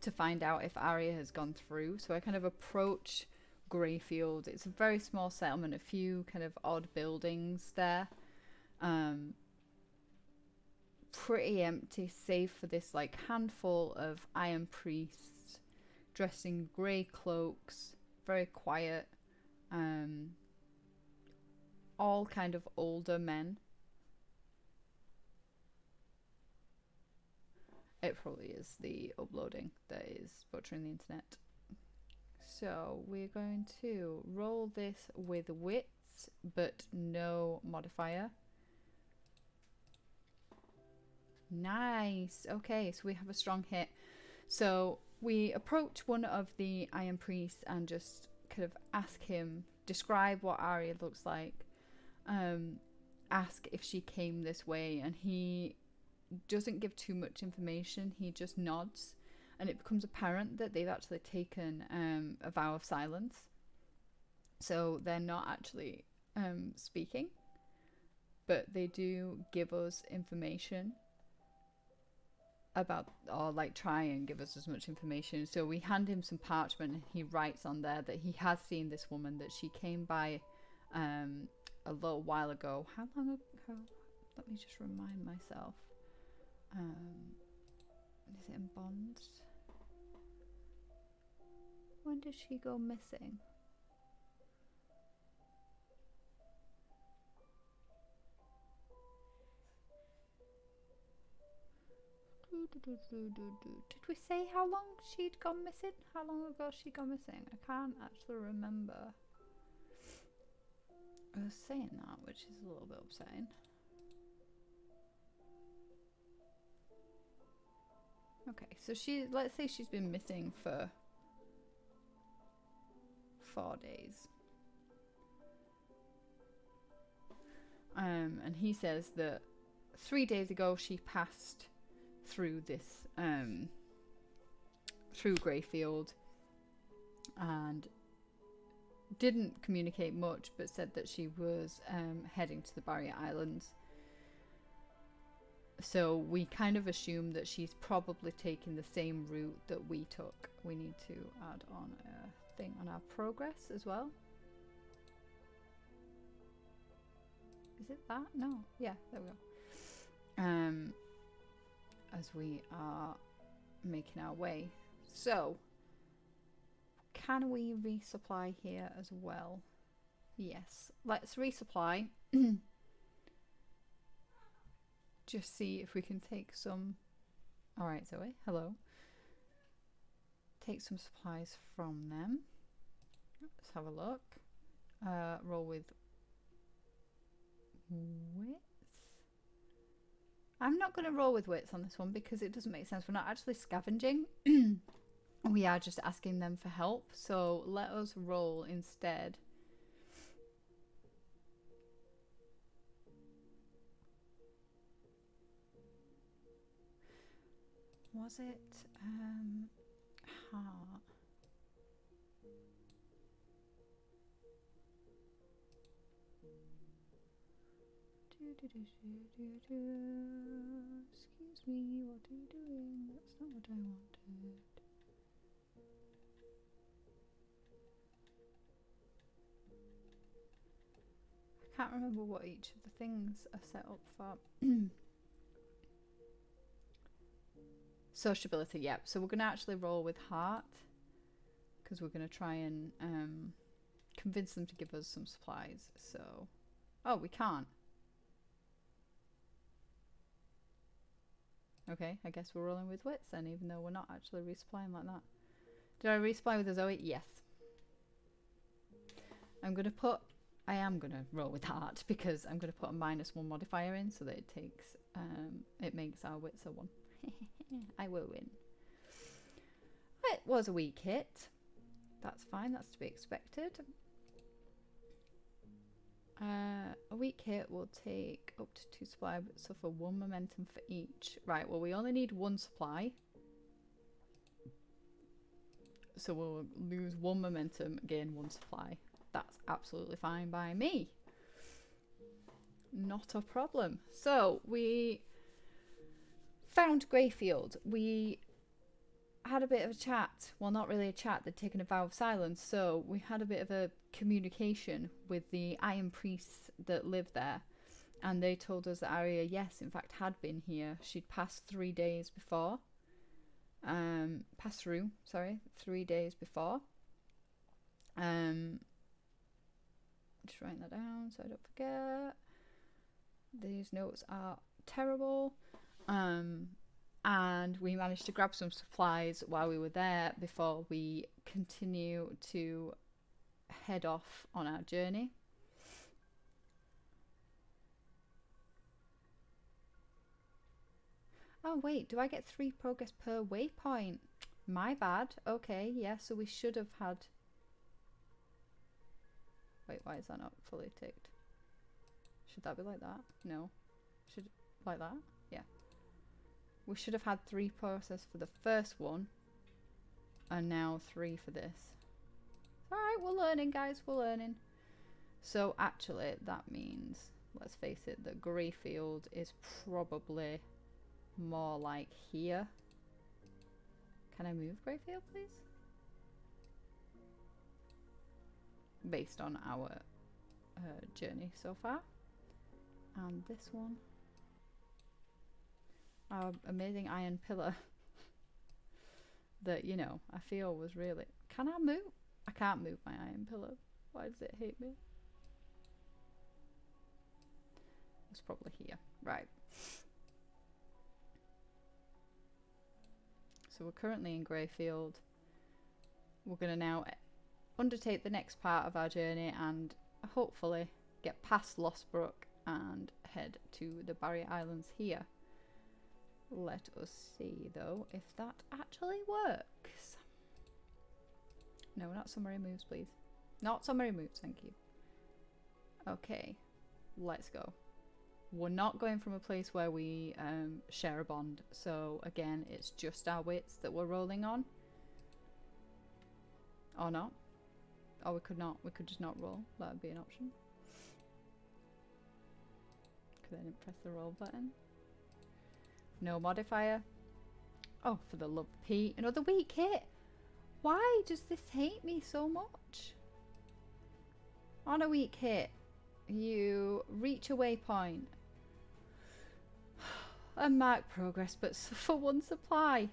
to find out if Arya has gone through. So I kind of approach Greyfield. It's a very small settlement, a few kind of odd buildings there. Pretty empty, save for this like handful of iron priests dressed in grey cloaks, very quiet, all kind of older men. It probably is the uploading that is butchering the internet. So we're going to roll this with wits, but no modifier. Nice. Okay, so we have a strong hit. So we approach one of the iron priests and just kind of ask him, describe what Arya looks like, ask if she came this way, and he doesn't give too much information. He just nods, and it becomes apparent that they've actually taken a vow of silence. So they're not actually speaking, but they do give us information about, or like try and give us as much information. So we hand him some parchment and he writes on there that he has seen this woman, that she came by a little while ago. How long ago? Let me just remind myself. Is it in bonds? did she go missing? Did we say how long she'd gone missing? How long ago she'd gone missing? I can't actually remember. I was saying that, which is a little bit upsetting. Okay, so let's say she's been missing for 4 days. And he says that 3 days ago she passed through this, through Greyfield, and didn't communicate much, but said that she was heading to the Barrier Islands. So we kind of assume that she's probably taking the same route that we took. We need to add on a thing on our progress as well. Is it that? No. Yeah, there we go. As we are making our way. So, can we resupply here as well? Yes. Let's resupply. Just see if we can take some. Alright, Zoe, hello. Take some supplies from them. Let's have a look. Roll with wits. I'm not going to roll with wits on this one because it doesn't make sense. We're not actually scavenging. We are just asking them for help. So let us roll instead. Was it heart? Excuse me, what are you doing? That's not what I wanted. I can't remember what each of the things are set up for. Sociability, yeah. So we're going to actually roll with heart because we're going to try and convince them to give us some supplies. So, oh, we can't. Okay, I guess we're rolling with wits then, even though we're not actually resupplying like that. Did I resupply with a Zoe? Yes. I am going to roll with heart because I'm going to put a -1 modifier in so that it takes, it makes our wits a 1. I will win. It was a weak hit. That's fine, that's to be expected. A weak hit will take up to 2 supply, but suffer 1 momentum for each. Right, well we only need 1 supply. So we'll lose 1 momentum, gain 1 supply. That's absolutely fine by me. Not a problem. So we found Greyfield. We had a bit of a chat. Well, not really a chat. They'd taken a vow of silence. So we had a bit of a communication with the Iron Priests that live there. And they told us that Arya, yes, in fact, had been here. She'd passed 3 days before. Passed through, sorry, 3 days before. Just writing that down so I don't forget. These notes are terrible. And we managed to grab some supplies while we were there before we continue to head off on our journey. Oh wait, do I get 3 progress per waypoint? My bad. Okay, yeah, so we should have had... Wait, why is that not fully ticked? Should that be like that? No. Should like that? Yeah. We should have had 3 process for the first one. And now 3 for this. Alright, we're learning, guys. We're learning. So actually, that means, let's face it, that Greyfield is probably more like here. Can I move Greyfield, please? Based on our journey so far. And this one. Our amazing iron pillar. That, you know, I feel was really... Can I move? I can't move my iron pillow. Why does it hate me? It's probably here. Right. So we're currently in Greyfield. We're going to now undertake the next part of our journey and hopefully get past Lostbrook and head to the Barrier Islands here. Let us see though if that actually works. No, not summary moves, please. Not summary moves, thank you. Okay, let's go. We're not going from a place where we share a bond, so again, it's just our wits that we're rolling on. Or not. Or we could not. We could just not roll. That would be an option. Because I didn't press the roll button. No modifier. Oh, for the love of Pete. Another weak hit. Why does this hate me so much? On a weak hit, you reach a waypoint and mark progress, but for one supply.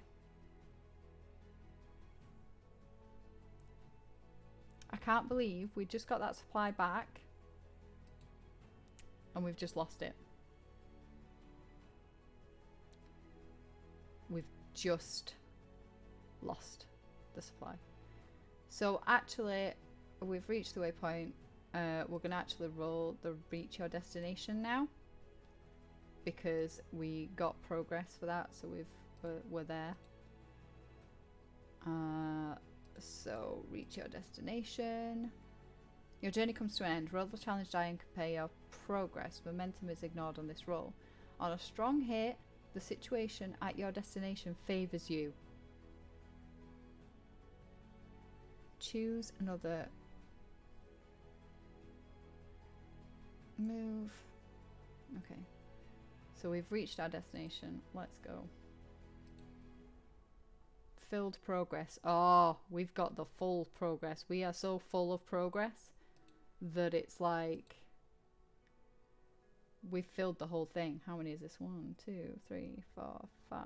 I can't believe we just got that supply back and we've just lost it. We've just lost the supply. So actually, we've reached the waypoint. We're going to actually roll the reach your destination now because we got progress for that, so we're there. So reach your destination. Your journey comes to an end. Roll the challenge die and compare your progress. Momentum is ignored on this roll. On a strong hit, the situation at your destination favors you. Choose another move. Okay. So we've reached our destination. Let's go. Filled progress. Oh, we've got the full progress. We are so full of progress that it's like we've filled the whole thing. How many is this? 1, 2, 3, 4, 5,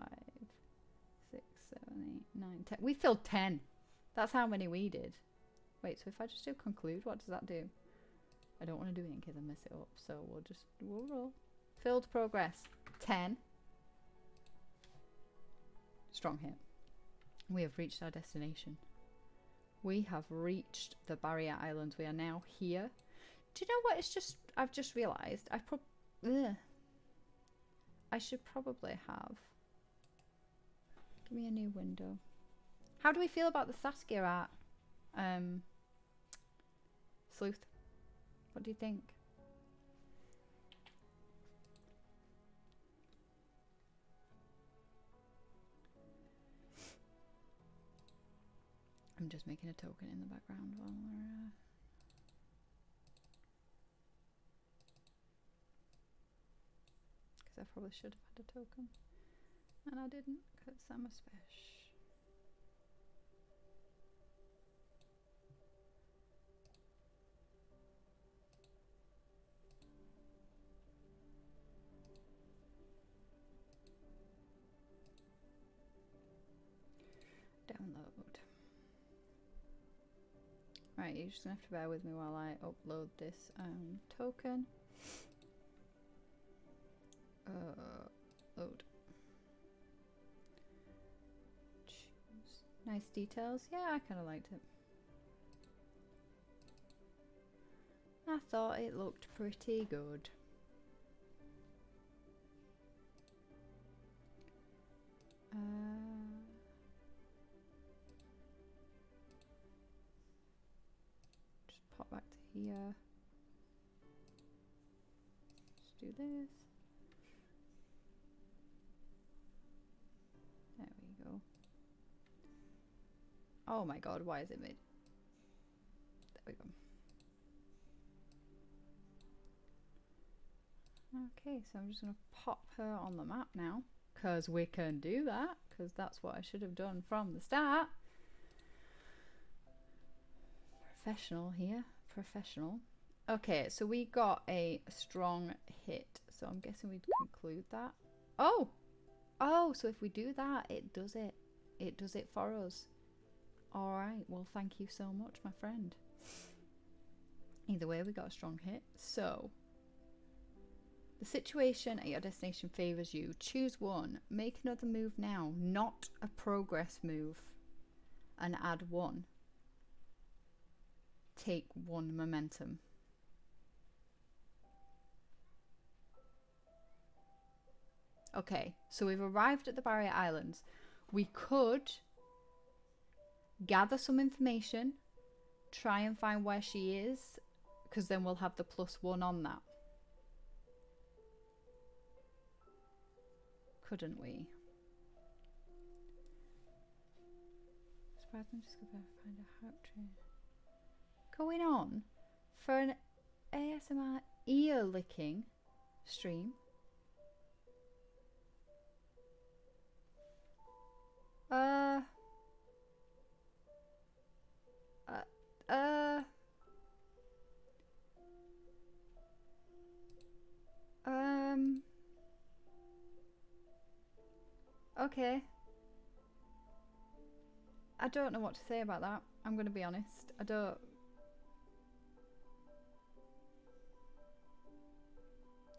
6, 7, 8, 9, 10. We filled 10. That's how many we did. Wait, so if I just do conclude, what does that do? I don't want to do it in case I mess it up, so we'll roll. Filled progress 10. Strong hit. We have reached our destination. We have reached the Barrier Islands. We are now here. Do you know what? I've just realised. I should probably have. Give me a new window. How do we feel about the Saskia art? Sleuth. What do you think? I'm just making a token in the background while we're because I probably should have had a token and I didn't because I'm a special. Download. Right, you're just gonna have to bear with me while I upload this token. Load. Choose. Nice details. Yeah, I kind of liked it. I thought it looked pretty good. Just pop back to here. Just do this. There we go. Oh my god, why is it mid? There we go. Okay, so I'm just going to pop her on the map now. Because we can do that. Because that's what I should have done from the start. Professional here. Professional. Okay, so we got a strong hit. So I'm guessing we'd conclude that. Oh! Oh, so if we do that, it does it. It does it for us. Alright, well, thank you so much, my friend. Either way, we got a strong hit. So, the situation at your destination favours you. Choose one. Make another move now, not a progress move, and add 1. Take 1 momentum. Okay, so we've arrived at the Barrier Islands. We could gather some information, try and find where she is, because then we'll have the +1 on that. Couldn't we? Surprisingly, just gonna find a hat tree. Going on for an ASMR ear licking stream. Okay. I don't know what to say about that. I'm going to be honest. I don't.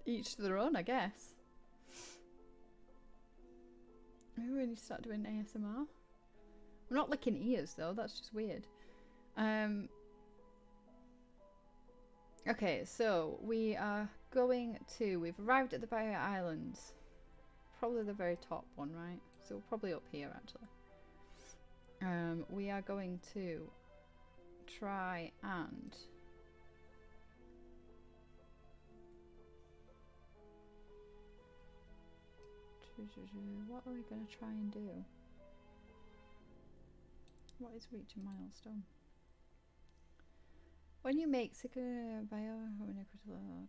Each to their own, I guess. Maybe we need to start doing ASMR. We're not licking ears though, that's just weird. Okay, so we are going to, we've arrived at the Barrier Islands. Probably the very top one, right? So we're probably up here actually. We are going to try and what are we going to try and do? What is reach a milestone? When you make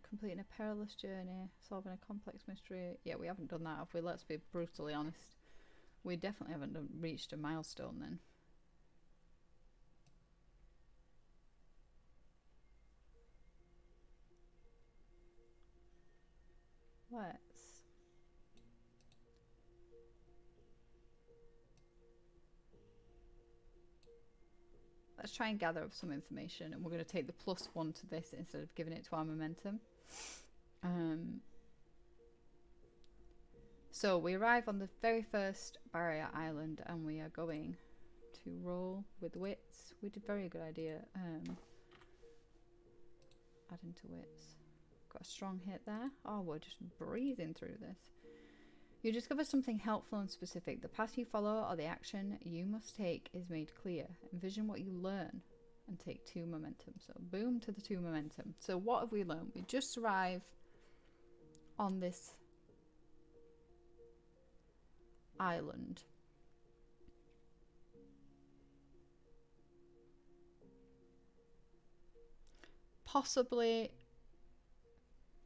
completing a perilous journey, solving a complex mystery. Yeah, we haven't done that, have we? Let's be brutally honest. We definitely haven't reached a milestone then. Let's try and gather up some information, and we're going to take the +1 to this instead of giving it to our momentum. So we arrive on the very first Barrier Island, and we are going to roll with wits. We did very good idea. Adding to wits. Got a strong hit there. Oh, we're just breezing through this. You discover something helpful and specific. The path you follow or the action you must take is made clear. Envision what you learn and take 2 momentum. So boom to the 2 momentum. So what have we learned? We just arrived on this island. Possibly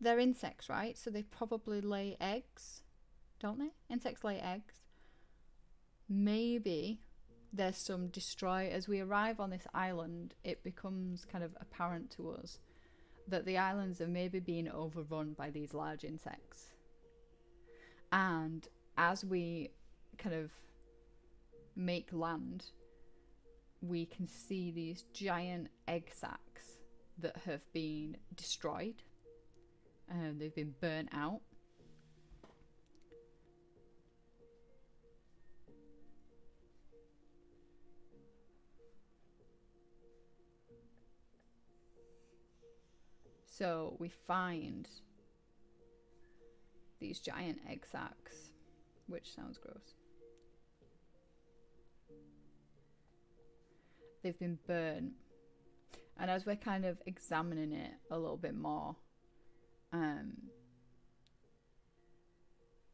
they're insects, right? So they probably lay eggs. Don't they? Insects lay eggs. Maybe there's some destroy. As we arrive on this island, it becomes kind of apparent to us that the islands are maybe being overrun by these large insects. And as we kind of make land, we can see these giant egg sacs that have been destroyed. They've been burnt out. So we find these giant egg sacs, which sounds gross. They've been burnt. And as we're kind of examining it a little bit more,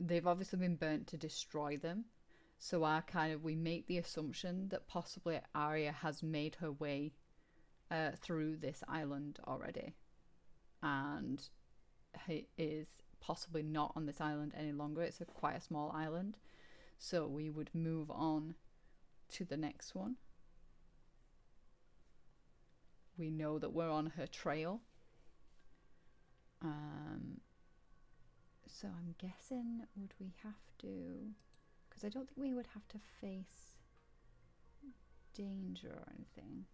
they've obviously been burnt to destroy them. So we make the assumption that possibly Arya has made her way through this island already. And he is possibly not on this island any longer. It's quite a small island. So we would move on to the next one. We know that we're on her trail. So I'm guessing, would we have to... Because I don't think we would have to face danger or anything.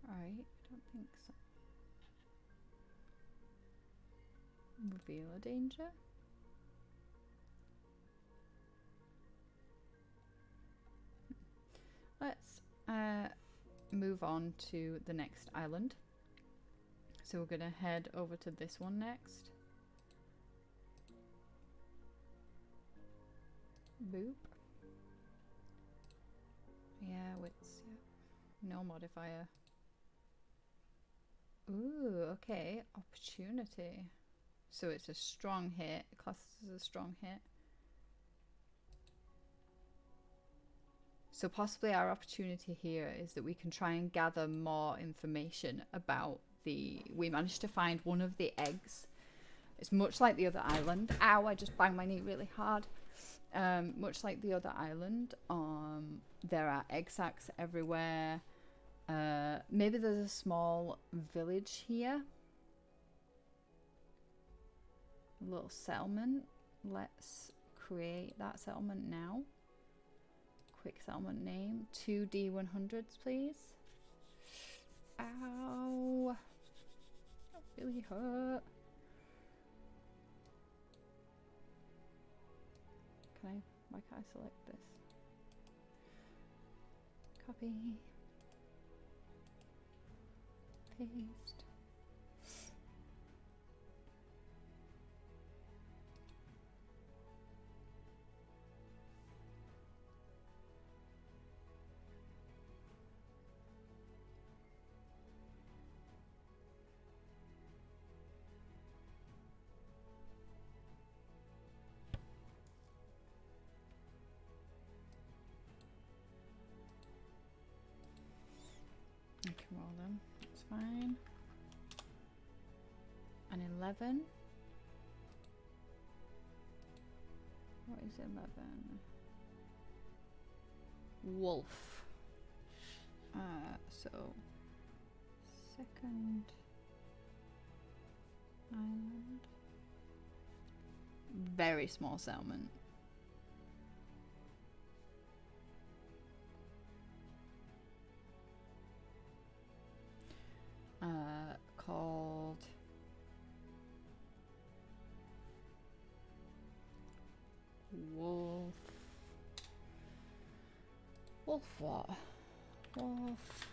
Alright, I don't think so. Reveal a danger? Let's move on to the next island. So we're gonna head over to this one next. Boop. Yeah, wits. Yeah. No modifier. Ooh, okay. Opportunity. So it's a strong hit. It classes as a strong hit. So possibly our opportunity here is that we can try and gather more information about the... We managed to find one of the eggs. It's much like the other island. Ow, I just banged my knee really hard. Much like the other island, there are egg sacs everywhere. Maybe there's a small village here. A little settlement. Let's create that settlement now. Quick settlement name. 2D100s, please. Ow. That really hurt. Why can't I select this? Copy. Paste. I can roll them, that's fine. An 11. What is 11? Wolf. So second island. Very small settlement. Called Wolf. Wolf what? Wolf.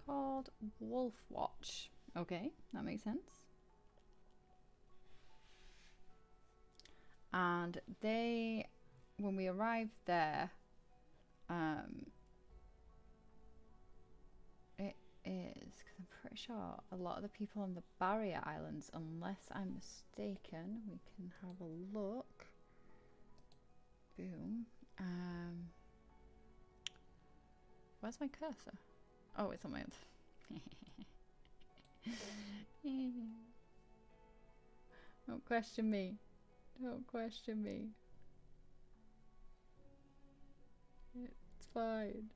Called Wolf Watch. Okay, that makes sense. And they, when we arrived there, it is, because I'm pretty sure a lot of the people on the barrier islands, unless I'm mistaken, we can have a look. Boom. Where's my cursor? Oh, it's on my other. Don't question me. Don't question me. It's fine.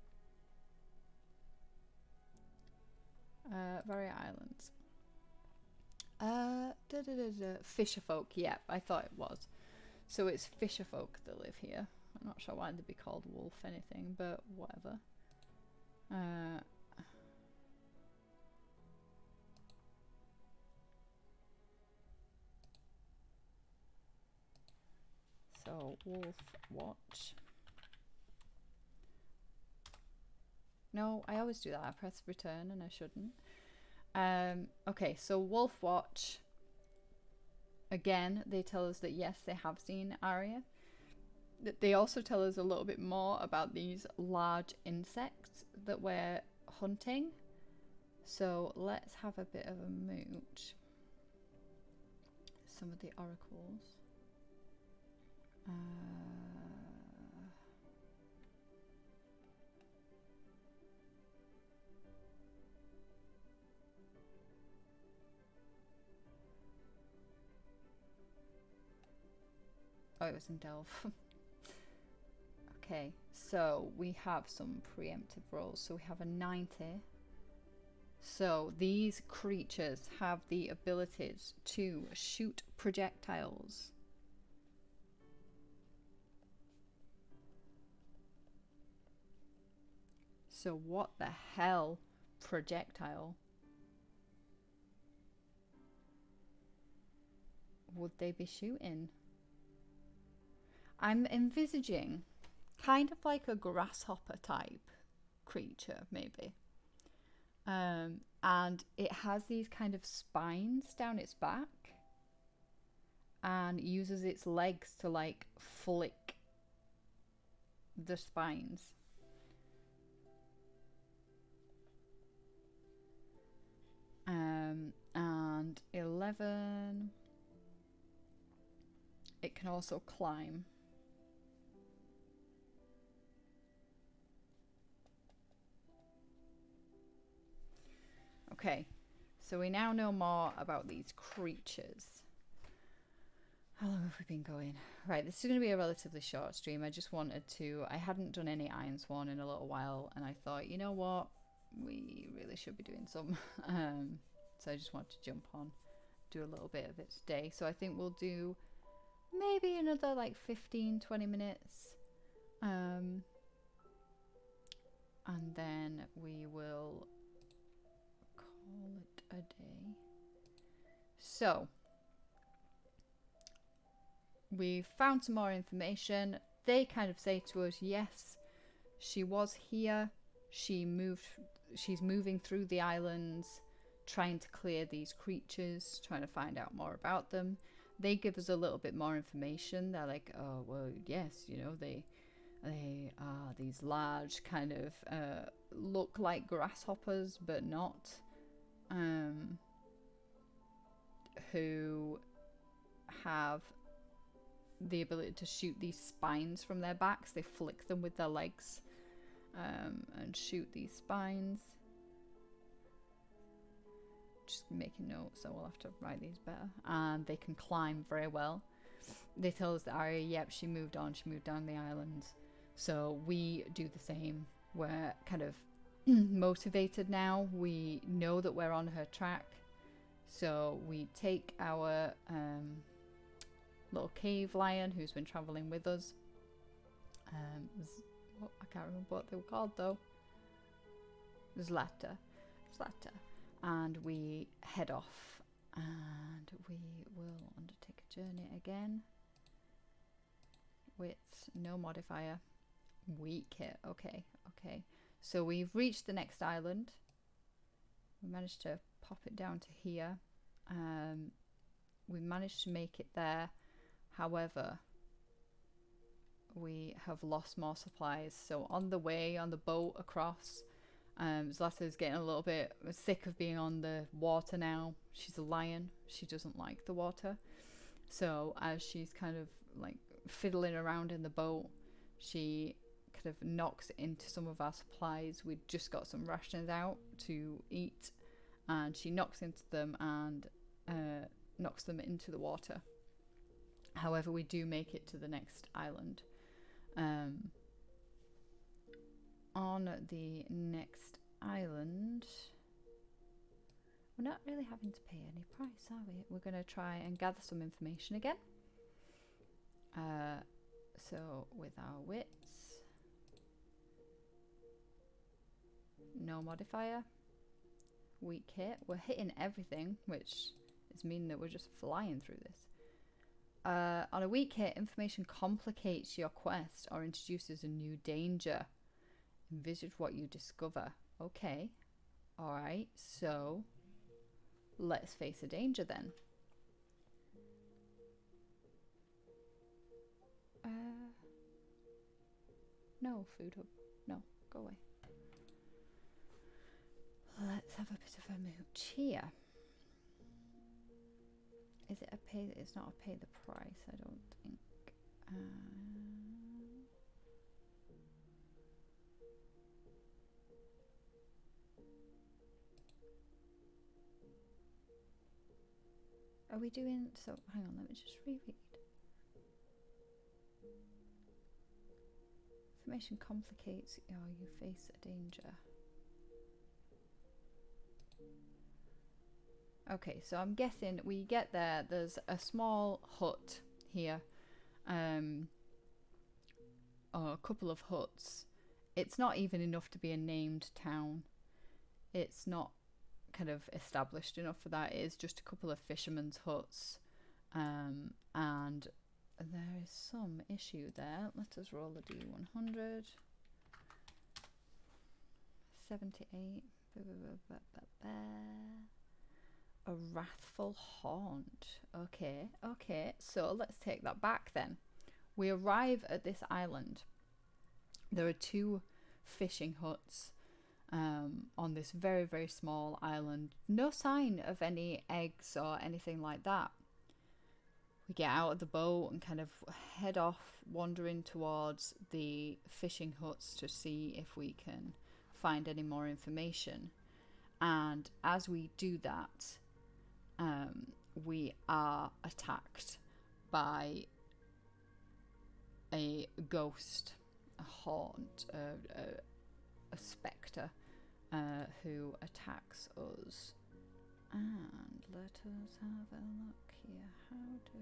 Barrier Islands. Fisherfolk. Yep, I thought it was. So it's fisherfolk that live here. I'm not sure why they'd be called wolf anything, but whatever. So Wolf Watch. No, I always do that. I press return and I shouldn't. Okay, so Wolf Watch. Again, they tell us that yes, they have seen Arya. They also tell us a little bit more about these large insects that we're hunting. So let's have a bit of a mooch. Some of the oracles. Oh, it was in Delve. Okay, so we have some preemptive rolls. So we have a 90. So these creatures have the abilities to shoot projectiles. So what the hell projectile would they be shooting? I'm envisaging kind of like a grasshopper type creature, maybe. And it has these kind of spines down its back and uses its legs to like flick the spines. And 11, it can also climb. Okay, so we now know more about these creatures. How long have we been going? Right, this is going to be a relatively short stream. I just wanted to... I hadn't done any Ironsworn in a little while, and I thought, you know what? We really should be doing some. So I just wanted to jump on, do a little bit of it today. So I think we'll do maybe another like 15-20 minutes. And then we will call it a day. So we found some more information. They kind of say to us, yes, she was here. She's moving through the islands, trying to clear these creatures, trying to find out more about them. They give us a little bit more information. They're like, oh, well, yes, you know, they are these large kind of look like grasshoppers, but not, who have the ability to shoot these spines from their backs. They flick them with their legs and shoot these spines. Just making notes, so we'll have to write these better. And they can climb very well. They tell us that Arya, yep, she moved on. She moved down the islands. So we do the same. We're kind of motivated now. We know that we're on her track. So we take our little cave lion who's been traveling with us. I can't remember what they were called though. Zlata. And we head off, and we will undertake a journey again with no modifier. Weak hit. Okay. So we've reached the next island. We managed to pop it down to here. We managed to make it there. However, we have lost more supplies. So on the way, on the boat across, Zlata's getting a little bit sick of being on the water now. She's a lion. She doesn't like the water. So as she's kind of like fiddling around in the boat, she kind of knocks into some of our supplies. We've just got some rations out to eat, and she knocks into them and knocks them into the water. However, we do make it to the next island. On the next island, we're not really having to pay any price, are we? We're going to try and gather some information again. So with our wits, no modifier, weak hit. We're hitting everything, which is meaning that we're just flying through this. On a weak hit, information complicates your quest or introduces a new danger. Envisage what you discover. Okay. Alright, so let's face a danger then. No, food hub. No, go away. Let's have a bit of a mooch here. Is it a pay? It's not a pay the price, I don't think. Are we doing... So, hang on, let me just reread. Information complicates or you face a danger. Okay, so I'm guessing we get there. There's a small hut here, or a couple of huts. It's not even enough to be a named town. It's not kind of established enough for that. It is just a couple of fishermen's huts, and there is some issue there. Let us roll a d100. 78. A wrathful haunt. Okay, okay. So let's take that back then. We arrive at this island. There are 2 fishing huts on this very, very small island. No sign of any eggs or anything like that. We get out of the boat and kind of head off, wandering towards the fishing huts to see if we can find any more information. And as we do that, we are attacked by a ghost, a haunt, a spectre who attacks us. And let us have a look here. How do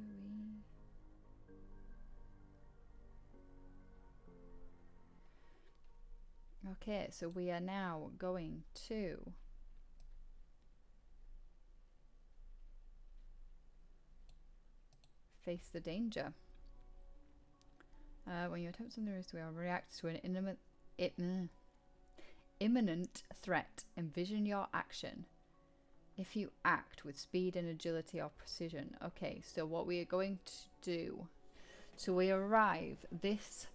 we... Okay, so we are now going to face the danger. When you attempt something risky, or react to an imminent threat, envision your action. If you act with speed and agility or precision. Okay, so what we are going to do, so we arrive, this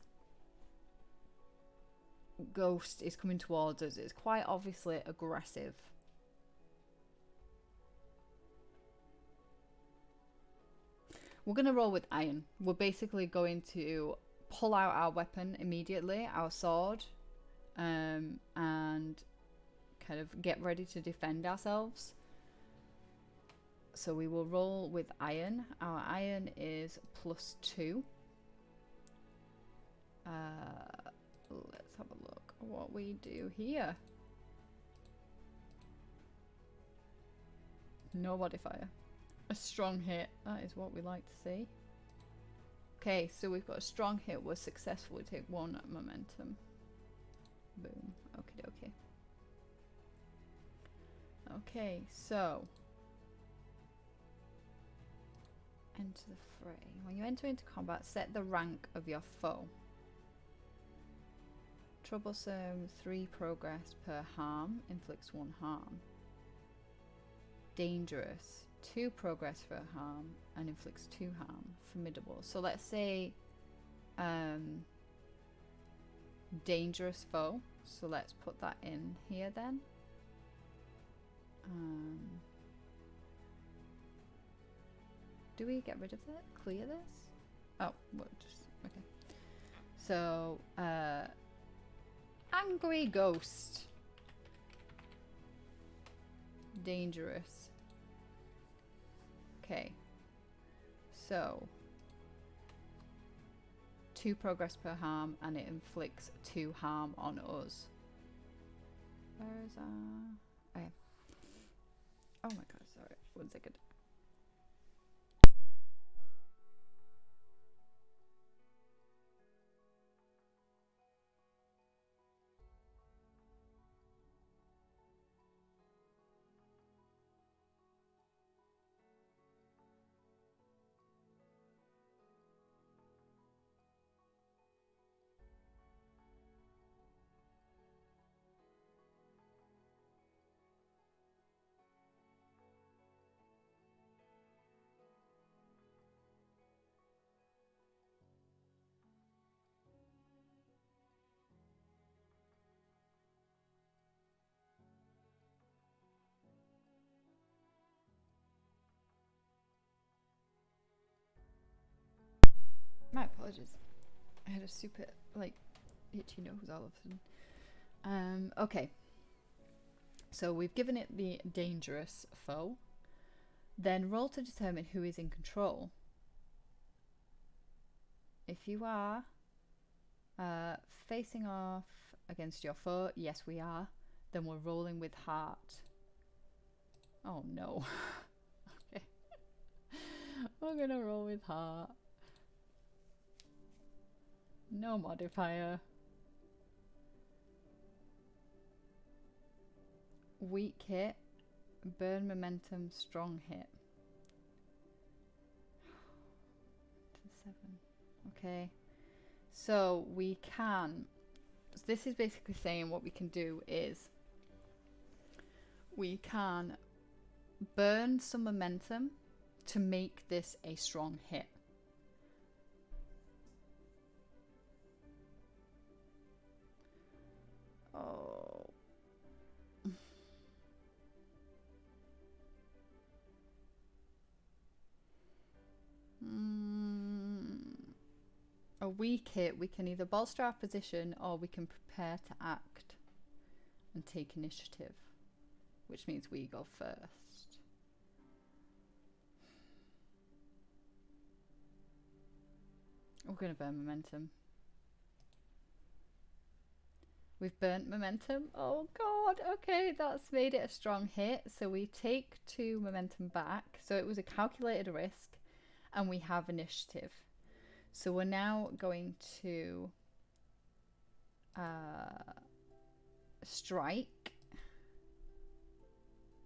ghost is coming towards us. It's quite obviously aggressive. We're going to roll with iron. We're basically going to pull out our weapon immediately, our sword, and kind of get ready to defend ourselves. So we will roll with iron. Our iron is +2. Let's have a look at what we do here. No modifier. A strong hit. That is what we like to see. Okay, so we've got a strong hit. We're successful. We take 1 momentum. Boom. Okie dokie. Okay, so enter the fray. When you enter into combat, set the rank of your foe. Troublesome, 3 progress per harm, inflicts 1 harm. Dangerous, 2 progress per harm and inflicts 2 harm. Formidable. So let's say dangerous foe. So let's put that in here then. Do we get rid of it? Clear this? Oh, well, just okay. So angry ghost. Dangerous. Okay. So 2 progress per harm and it inflicts 2 harm on us. Where is okay. Oh my god, sorry. 1 second. My apologies. I had a super itchy nose all of a sudden. Okay. So we've given it the dangerous foe. Then roll to determine who is in control. If you are facing off against your foe, yes we are. Then we're rolling with heart. Oh no. Okay. We're gonna roll with heart. No modifier. Weak hit. Burn momentum. Strong hit. To 7. Okay. So we can. So this is basically saying what we can do is we can burn some momentum to make this a strong hit. Oh. A weak hit, we can either bolster our position or we can prepare to act and take initiative, which means we go first. We're going to burn momentum. We've burnt momentum. Oh god, okay, that's made it a strong hit. So we take 2 momentum back. So it was a calculated risk and we have initiative. So we're now going to strike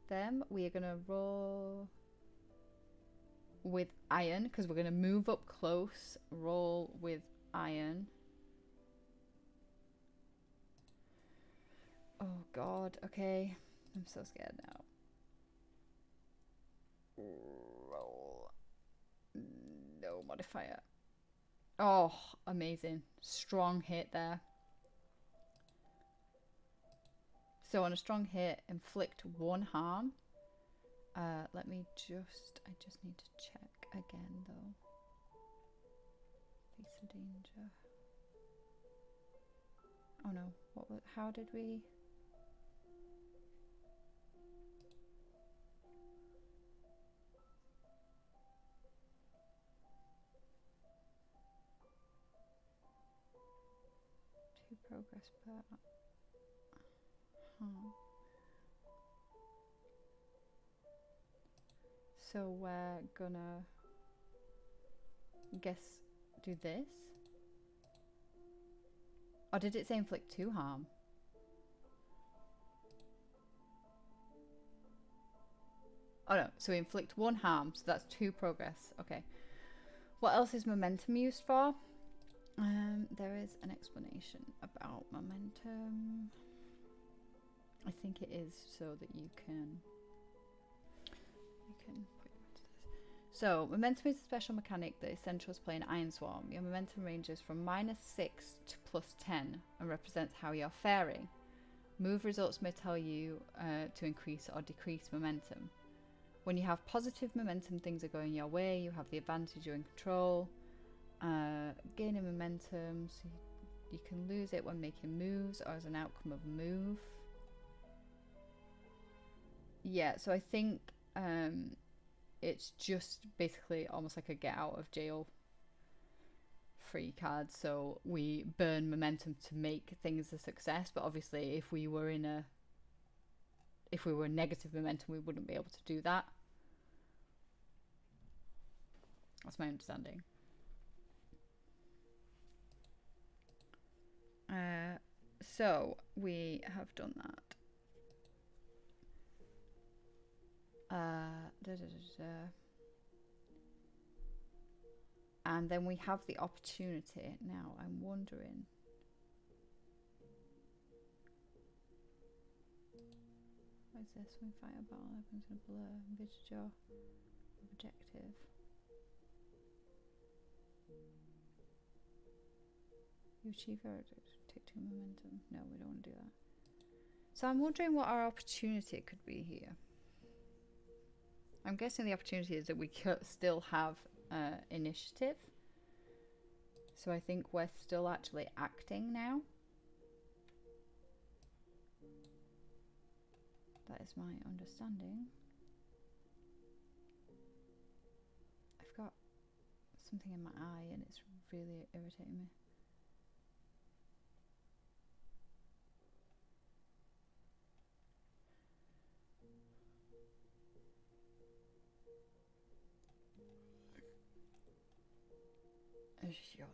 them. We are going to roll with iron because we're going to move up close. Roll with iron. Oh god, okay. I'm so scared now. Roll. No modifier. Oh, amazing. Strong hit there. So on a strong hit, inflict 1 harm. Let me just... I just need to check again, though. Piece of danger. Oh no, what was... How did we... Progress per... So we're gonna guess do this. Or did it say inflict 2 harm? Oh no, so we inflict 1 harm, so that's 2 progress. Okay. What else is momentum used for? There is an explanation about momentum. I think it is so that you can put this. So momentum is a special mechanic that Essentials play in Iron Swarm. Your momentum ranges from -6 to +10 and represents how you're faring. Move results may tell you to increase or decrease momentum. When you have positive momentum, things are going your way. You have the advantage, you're in control. Gaining momentum, so you can lose it when making moves or as an outcome of a move. Yeah, so I think it's just basically almost like a get out of jail free card. So we burn momentum to make things a success, but obviously if we were negative momentum, we wouldn't be able to do that. That's my understanding. So we have done that. And then we have the opportunity. Now I'm wondering. What is this? When fight a battle happens in a blur. Envisage your objective. You achieve your take 2 momentum. No, we don't want to do that. So I'm wondering what our opportunity could be here. I'm guessing the opportunity is that we could still have initiative. So I think we're still actually acting now. That is my understanding. I've got something in my eye and it's really irritating me. Shut.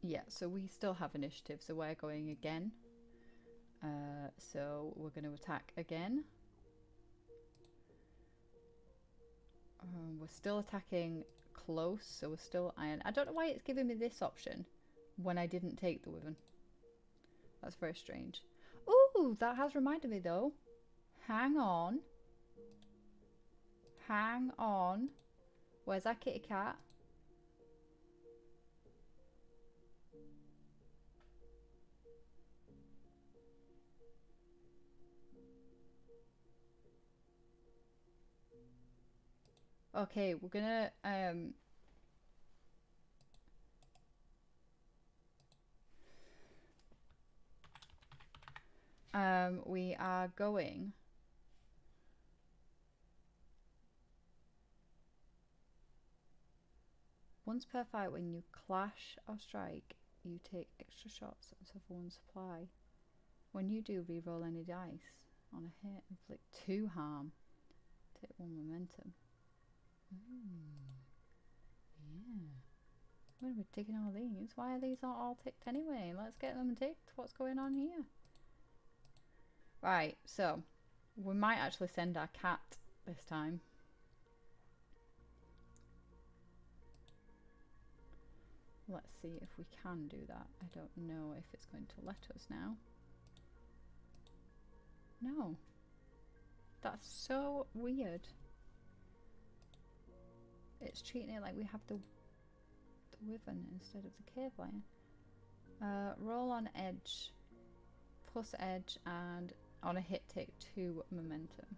Yeah, so we still have initiative, so we're going again. So we're going to attack again. We're still attacking close, so we're still iron. I don't know why it's giving me this option when I didn't take the wyvern. That's very strange. Ooh, that has reminded me though. Hang on. Hang on. Where's that kitty cat? Okay, we're gonna we are going once per fight. When you clash or strike, you take extra shots and suffer one supply. When you do, re-roll any dice. On a hit, inflict 2 harm. Take 1 momentum. Yeah. When are we taking all these? Why are these not all ticked anyway? Let's get them ticked. What's going on here? Right, so we might actually send our cat this time. Let's see if we can do that. I don't know if it's going to let us now. No. That's so weird. It's treating it like we have the wyvern instead of the cave lion. Roll on edge. Plus edge, and on a hit take 2 momentum.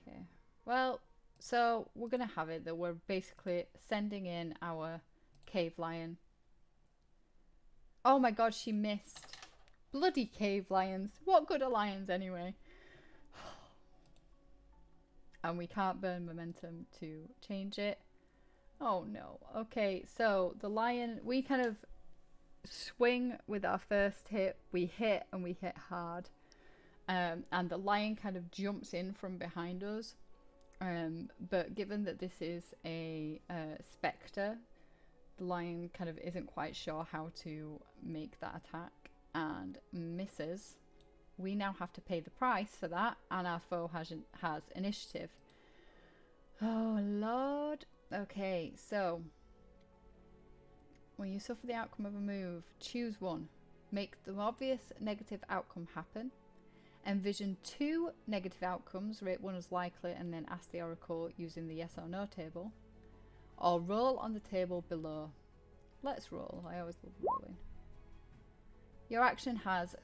Okay. Well, so we're going to have it that we're basically sending in our cave lion. Oh my god, she missed. Bloody cave lions. What good are lions anyway? And we can't burn momentum to change it. Oh no. Okay, so the lion, we kind of swing with our first hit. We hit and we hit hard. And the lion kind of jumps in from behind us. But given that this is a spectre, the lion kind of isn't quite sure how to make that attack and misses. We now have to pay the price for that, and our foe has initiative. Oh lord. Okay, so when you suffer the outcome of a move, choose one. Make the obvious negative outcome happen. Envision 2 negative outcomes, rate 1 as likely, and then ask the oracle using the yes or no table. Or roll on the table below. Let's roll. I always love rolling. Your action has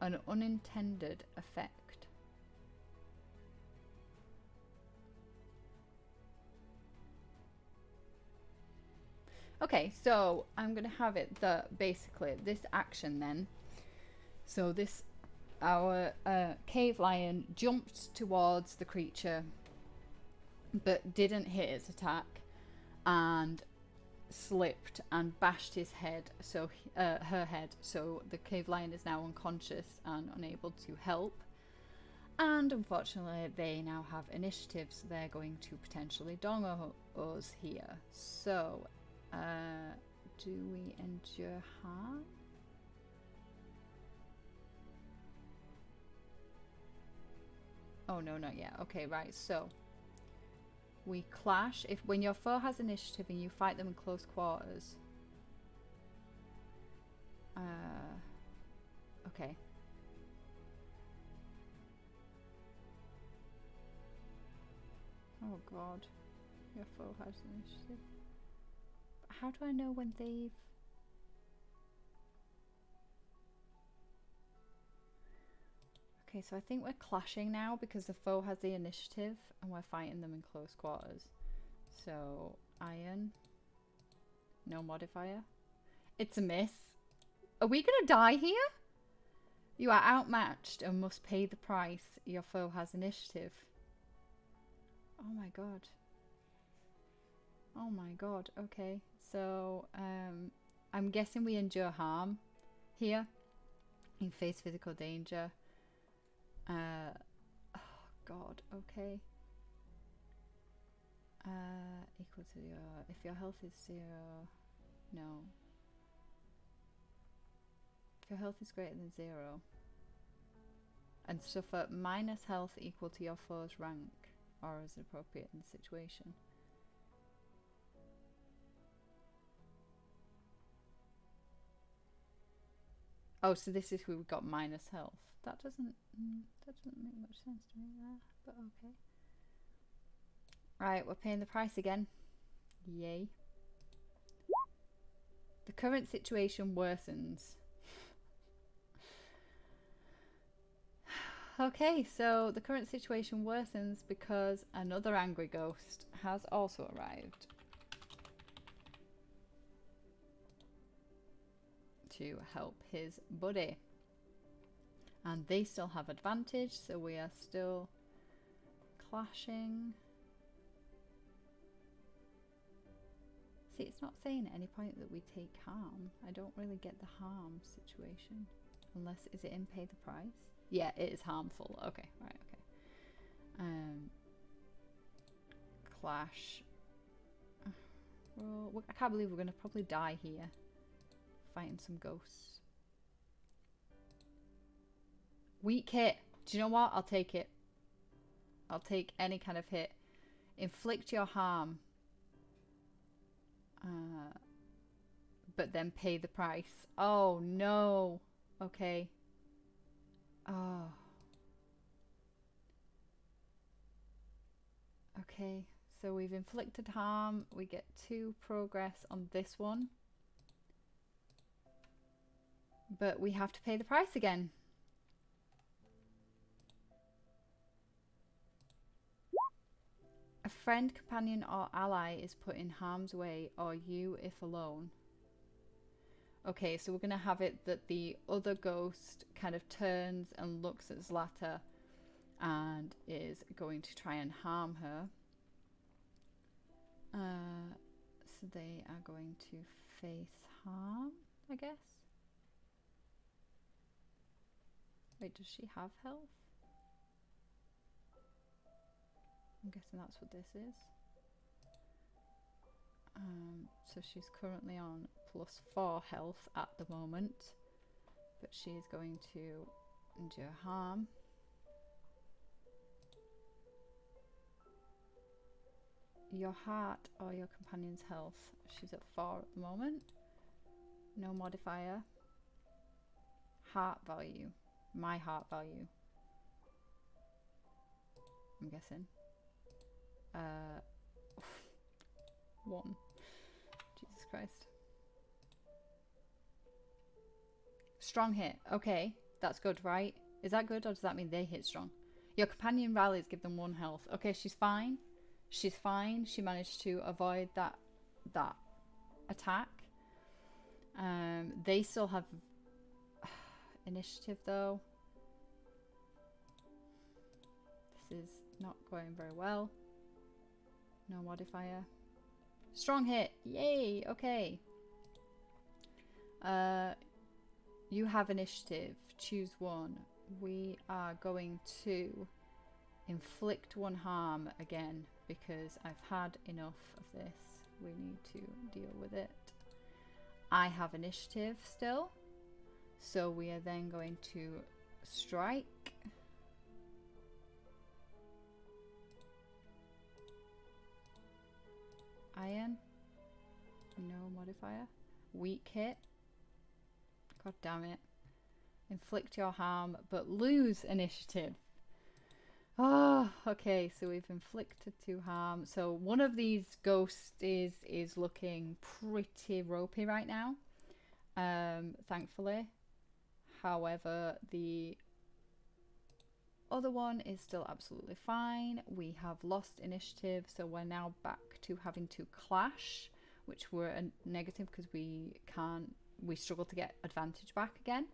an unintended effect. Okay, so I'm going to have it that basically this action then. So this, our cave lion jumped towards the creature but didn't hit its attack and slipped and bashed his head, so her head, so the cave lion is now unconscious and unable to help, and unfortunately they now have initiative, so they're going to potentially dong us here. So do we endure harm? Oh no, not yet. Okay, right, so we clash when your foe has initiative and you fight them in close quarters. Okay. Oh god. Your foe has initiative. How do I know when they've... Okay, so I think we're clashing now because the foe has the initiative and we're fighting them in close quarters. So, iron. No modifier. It's a miss. Are we gonna die here? You are outmatched and must pay the price. Your foe has initiative. Oh my god. Oh my god. Okay, so I'm guessing we endure harm here. You face physical danger. Oh god, okay. Equal to 0. If your health is 0, no. If your health is greater than 0, and suffer minus health equal to your foe's rank, or as appropriate in the situation. Oh, so this is who we got minus health. That doesn't make much sense to me there, but okay. Right, we're paying the price again. Yay. The current situation worsens. Okay, so the current situation worsens because another angry ghost has also arrived to help his buddy. And they still have advantage, so we are still clashing. See, it's not saying at any point that we take harm. I don't really get the harm situation. Unless, is it in pay the price? Yeah, it is harmful. Okay, right, okay. Clash. Well, I can't believe we're going to probably die here. Fighting some ghosts. Weak hit. Do you know what? I'll take it. I'll take any kind of hit. Inflict your harm. But then pay the price. Oh, no. Okay. Oh. Okay, so we've inflicted harm. We get 2 progress on this one. But we have to pay the price again. A friend, companion, or ally is put in harm's way, or you if alone. Okay, so we're going to have it that the other ghost kind of turns and looks at Zlata and is going to try and harm her. So they are going to face harm, I guess. Wait, does she have health? I'm guessing that's what this is. So she's currently on +4 health at the moment, but she is going to endure harm. Your heart or your companion's health. She's at 4 at the moment. No modifier. Heart value. My heart value. I'm guessing. 1. Jesus Christ. Strong hit. Okay, that's good, right? Is that good, or does that mean they hit strong? Your companion rallies, give them 1 health. Okay, she's fine. She's fine. She managed to avoid that attack. They still have initiative though. This is not going very well. No modifier. Strong hit. Yay. Okay. You have initiative. Choose 1. We are going to inflict 1 harm again because I've had enough of this. We need to deal with it. I have initiative still, so we are then going to strike. Iron. No modifier. Weak hit. God damn it. Inflict your harm, but lose initiative. Oh, okay, so we've inflicted 2 harm. So one of these ghosts is looking pretty ropey right now, thankfully. However, the other one is still absolutely fine. We have lost initiative, so we're now back to having to clash, which were a negative because we struggle to get advantage back again.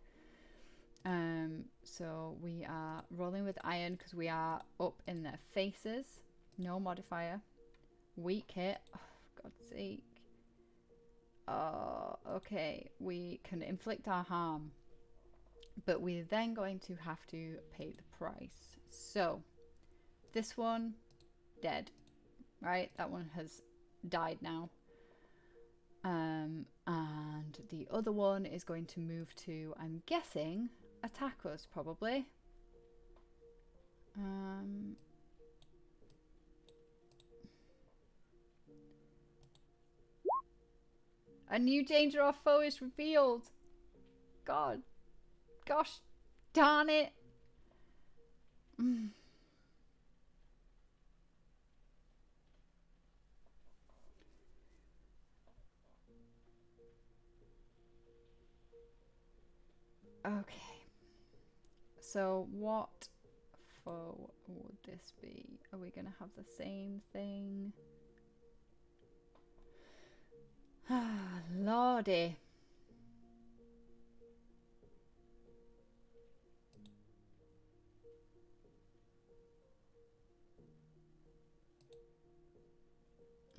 So we are rolling with iron because we are up in their faces. No modifier. Weak hit. Oh, for God's sake. Okay, we can inflict our harm. But we're then going to have to pay the price. So this one, dead, right? That one has died now. And the other one is going to move to, I'm guessing, attack us probably. A new danger or foe is revealed. God. Gosh darn it. Okay. So what foe would this be? Are we going to have the same thing? Ah, lordy.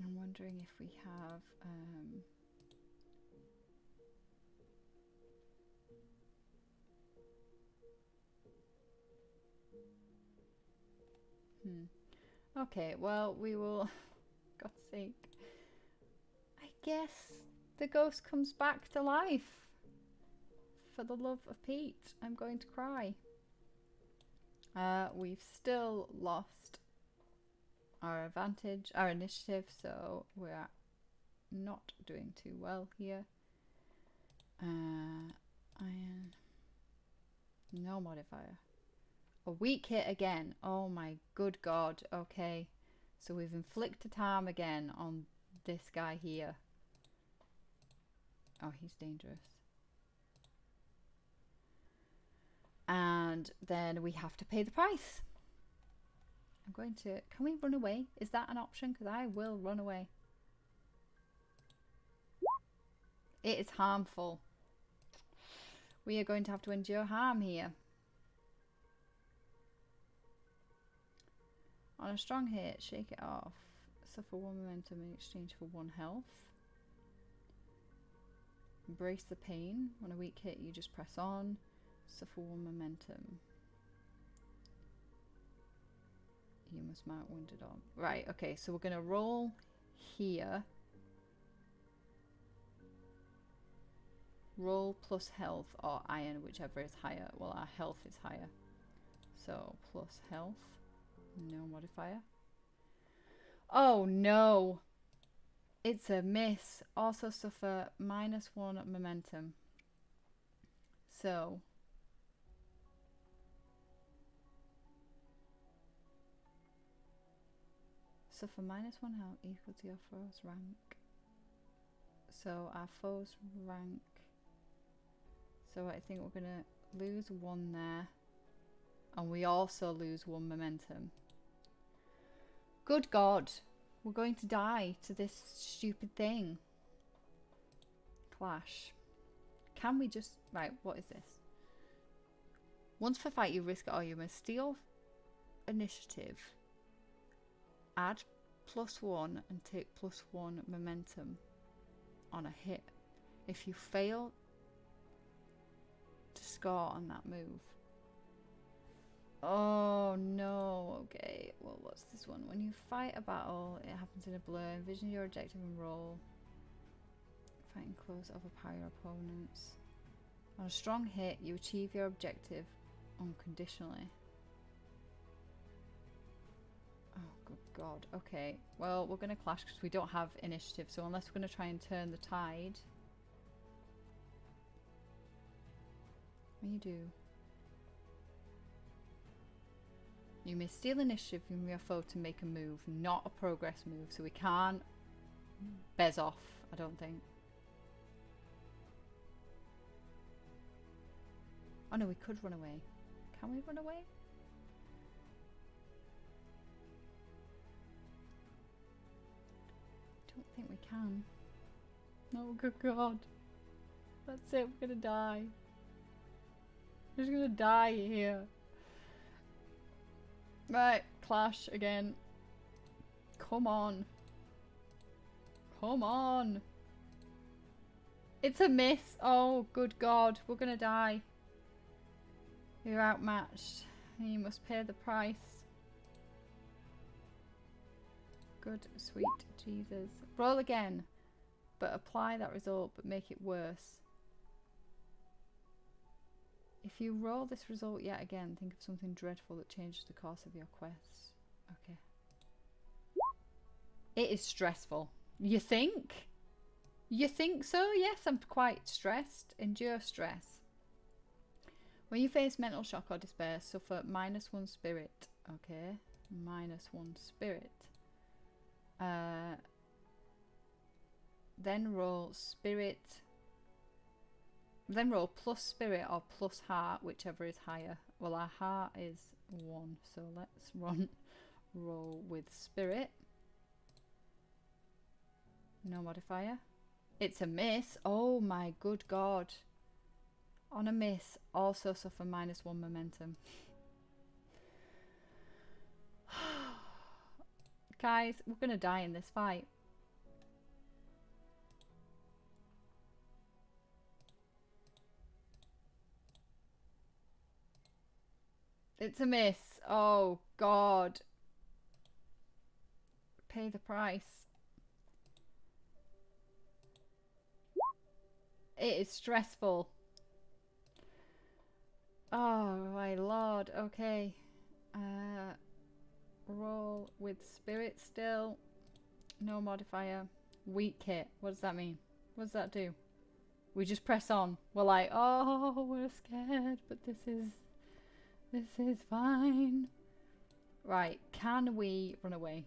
I'm wondering if we have okay, well, we will God's sake. I guess the ghost comes back to life. For the love of Pete, I'm going to cry. We've still lost our initiative, so we're not doing too well here. Iron. No modifier. A weak hit again. Oh my good god. Okay. So we've inflicted harm again on this guy here. Oh, he's dangerous. And then we have to pay the price. I'm going to... Can we run away? Is that an option? Because I will run away. It is harmful. We are going to have to endure harm here. On a strong hit, shake it off. Suffer 1 momentum in exchange for 1 health. Embrace the pain. On a weak hit, you just press on. Suffer 1 momentum. You must mark wounded on. Right, okay, so we're going to roll here. Roll plus health or iron, whichever is higher. Well, our health is higher. So, plus health. No modifier. Oh no! It's a miss. Also suffer -1 momentum. So... Suffer -1 health equal to your foe's rank. So our foe's rank. So I think we're going to lose 1 there. And we also lose 1 momentum. Good God. We're going to die to this stupid thing. Clash. Can we just... Right, what is this? Once per fight you risk it or you must steal initiative. Add +1 and take +1 momentum on a hit. If you fail to score on that move. Oh no, okay. Well, what's this one? When you fight a battle, it happens in a blur. Envision your objective and roll. Fighting close, overpower your opponents. On a strong hit, you achieve your objective unconditionally. Oh, good God. Okay, well, we're going to clash because we don't have initiative. So unless we're going to try and turn the tide. What do you do? You may steal initiative from your foe to make a move, not a progress move. So we can't bez off, I don't think. Oh no, we could run away. Can we run away? Don't think we can. Oh good God. That's it, we're gonna die. We're just gonna die here. Right, clash again. Come on. Come on. It's a miss. Oh, good God. We're gonna die. You're outmatched. You must pay the price. Good, sweet Jesus. Roll again, but apply that result, but make it worse. If you roll this result yet again, think of something dreadful that changes the course of your quest. Okay. It is stressful. You think? You think so? Yes, I'm quite stressed. Endure stress. When you face mental shock or despair, suffer -1 spirit. Okay. -1 spirit. Then roll spirit. Then roll plus spirit or plus heart, whichever is higher. Well, our heart is 1, so let's roll with spirit. No modifier. It's a miss. Oh my good god. On a miss, also suffer -1 momentum. Guys, we're gonna die in this fight. It's a miss. Oh god. Pay the price. It is stressful. Oh my lord. Okay. Roll with spirit still. No modifier. Weak hit. What does that mean? What does that do? We just press on. We're like, oh, we're scared, but this is fine. Right, can we run away?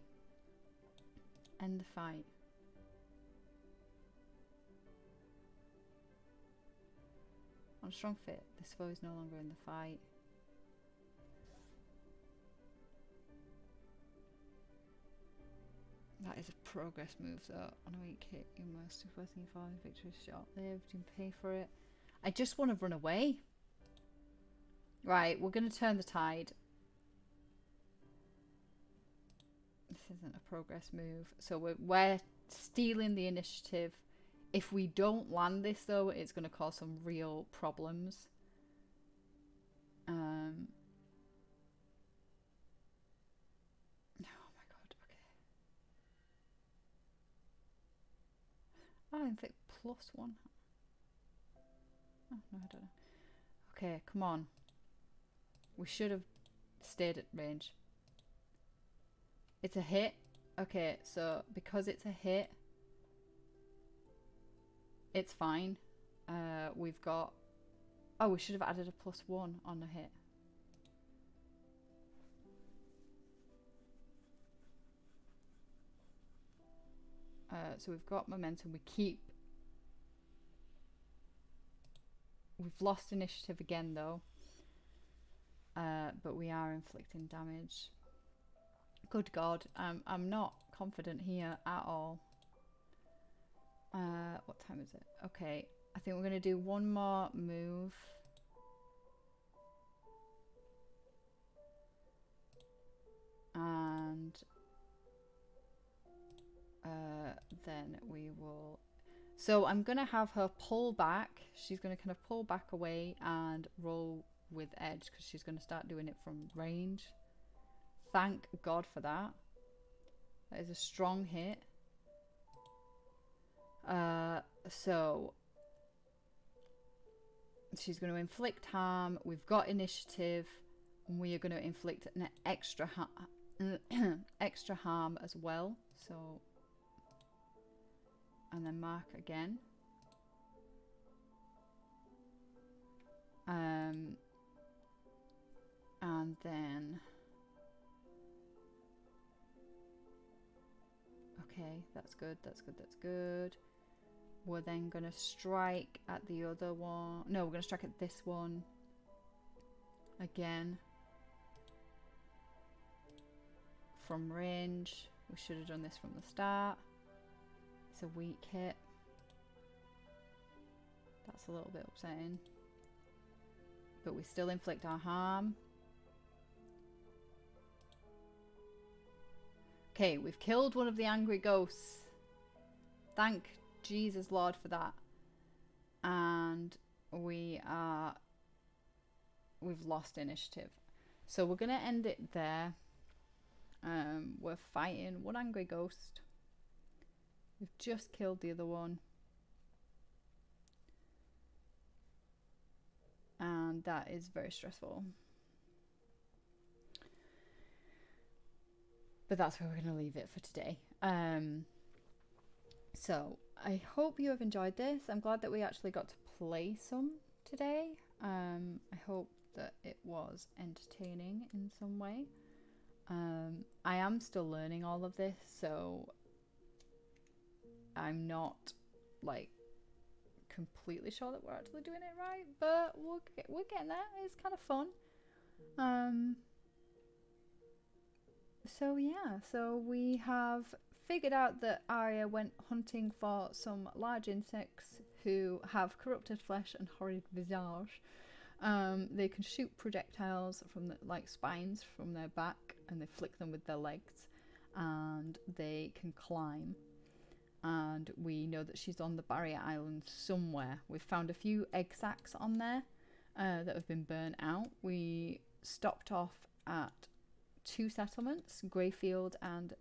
End the fight. On strong fit, this foe is no longer in the fight. That is a progress move though. On a weak hit, you must have worth you fall victory short-lived. You can pay for it. I just want to run away. Right, we're going to turn the tide. This isn't a progress move. So we're stealing the initiative. If we don't land this though, it's going to cause some real problems. Oh, inflict +1. Oh, no, I don't know. Okay, come on. We should have stayed at range. It's a hit. Okay, so because it's a hit, it's fine. We've got... Oh, we should have added a +1 on the hit. So we've got momentum. We've lost initiative again though. But we are inflicting damage. Good God, I'm not confident here at all. What time is it? Okay, I think we're going to do one more move. And then we will... So I'm going to have her pull back. She's going to kind of pull back away and roll with edge because she's going to start doing it from range. Thank God for that. That is a strong hit. So she's going to inflict harm. We've got initiative. And we are going to inflict an extra harm as well. So, and then mark again. And then, okay, that's good, that's good, that's good. We're then going to strike at the other one. No, we're going to strike at this one again. From range. We should have done this from the start. It's a weak hit. That's a little bit upsetting. But we still inflict our harm. Okay, we've killed one of the angry ghosts. Thank Jesus Lord for that. And we are we've lost initiative. So we're going to end it there. We're fighting one angry ghost. We've just killed the other one. And that is very stressful. But that's where we're going to leave it for today. So I hope you have enjoyed this. I'm glad that we actually got to play some today. I hope that it was entertaining in some way. I am still learning all of this, so I'm not like completely sure that we're actually doing it right, but we're getting there. It's kind of fun. So yeah, so we have figured out that Arya went hunting for some large insects who have corrupted flesh and horrid visage. They can shoot projectiles from like spines from their back, and they flick them with their legs, and they can climb. And we know that she's on the barrier island somewhere. We've found a few egg sacs on there that have been burnt out. We stopped off at 2 settlements, Greyfield and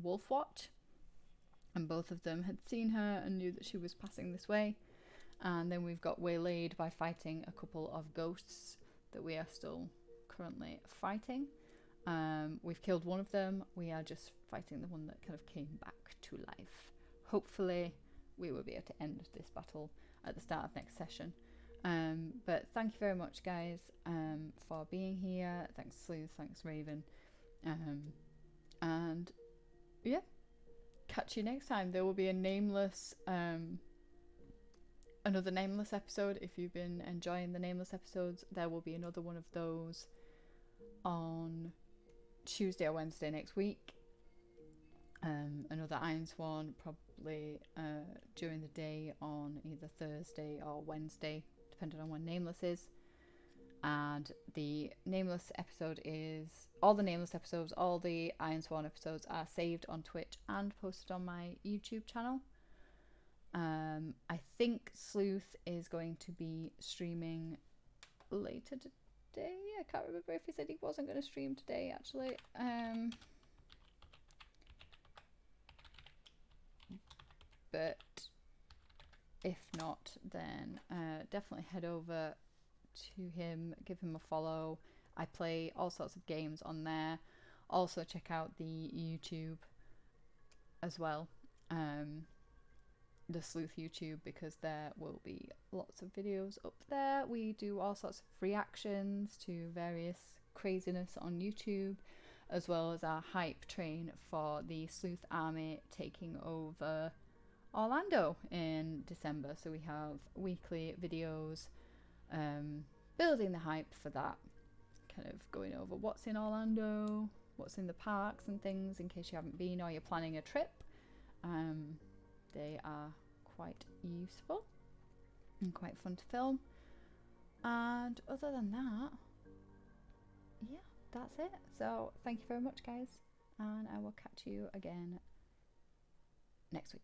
Wolfwatch, and both of them had seen her and knew that she was passing this way. And then we've got waylaid by fighting a couple of ghosts that we are still currently fighting. We've killed one of them. We are just fighting the one that kind of came back to life. Hopefully we will be able to end this battle at the start of next session. But thank you very much, guys, for being here. Thanks Sleuth, thanks Raven. And yeah, catch you next time. There will be a nameless another nameless episode. If you've been enjoying the nameless episodes, there will be another one of those on Tuesday or Wednesday next week. Another Irons one probably during the day on either Thursday or Wednesday, depending on when Nameless is. And the Nameless episode is all the Nameless episodes, all the Iron Sworn episodes are saved on Twitch and posted on my YouTube channel. I think Sleuth is going to be streaming later today. I can't remember if he said he wasn't going to stream today, actually. But if not, then definitely head over to him, give him a follow. I play all sorts of games on there. Also check out the YouTube as well, the Sleuth YouTube, because there will be lots of videos up there. We do all sorts of reactions to various craziness on YouTube, as well as our hype train for the Sleuth army taking over Orlando in December. So we have weekly videos building the hype for that, kind of going over what's in Orlando, what's in the parks and things, in case you haven't been or you're planning a trip. They are quite useful and quite fun to film. And other than that, yeah, that's it. So thank you very much, guys, and I will catch you again next week.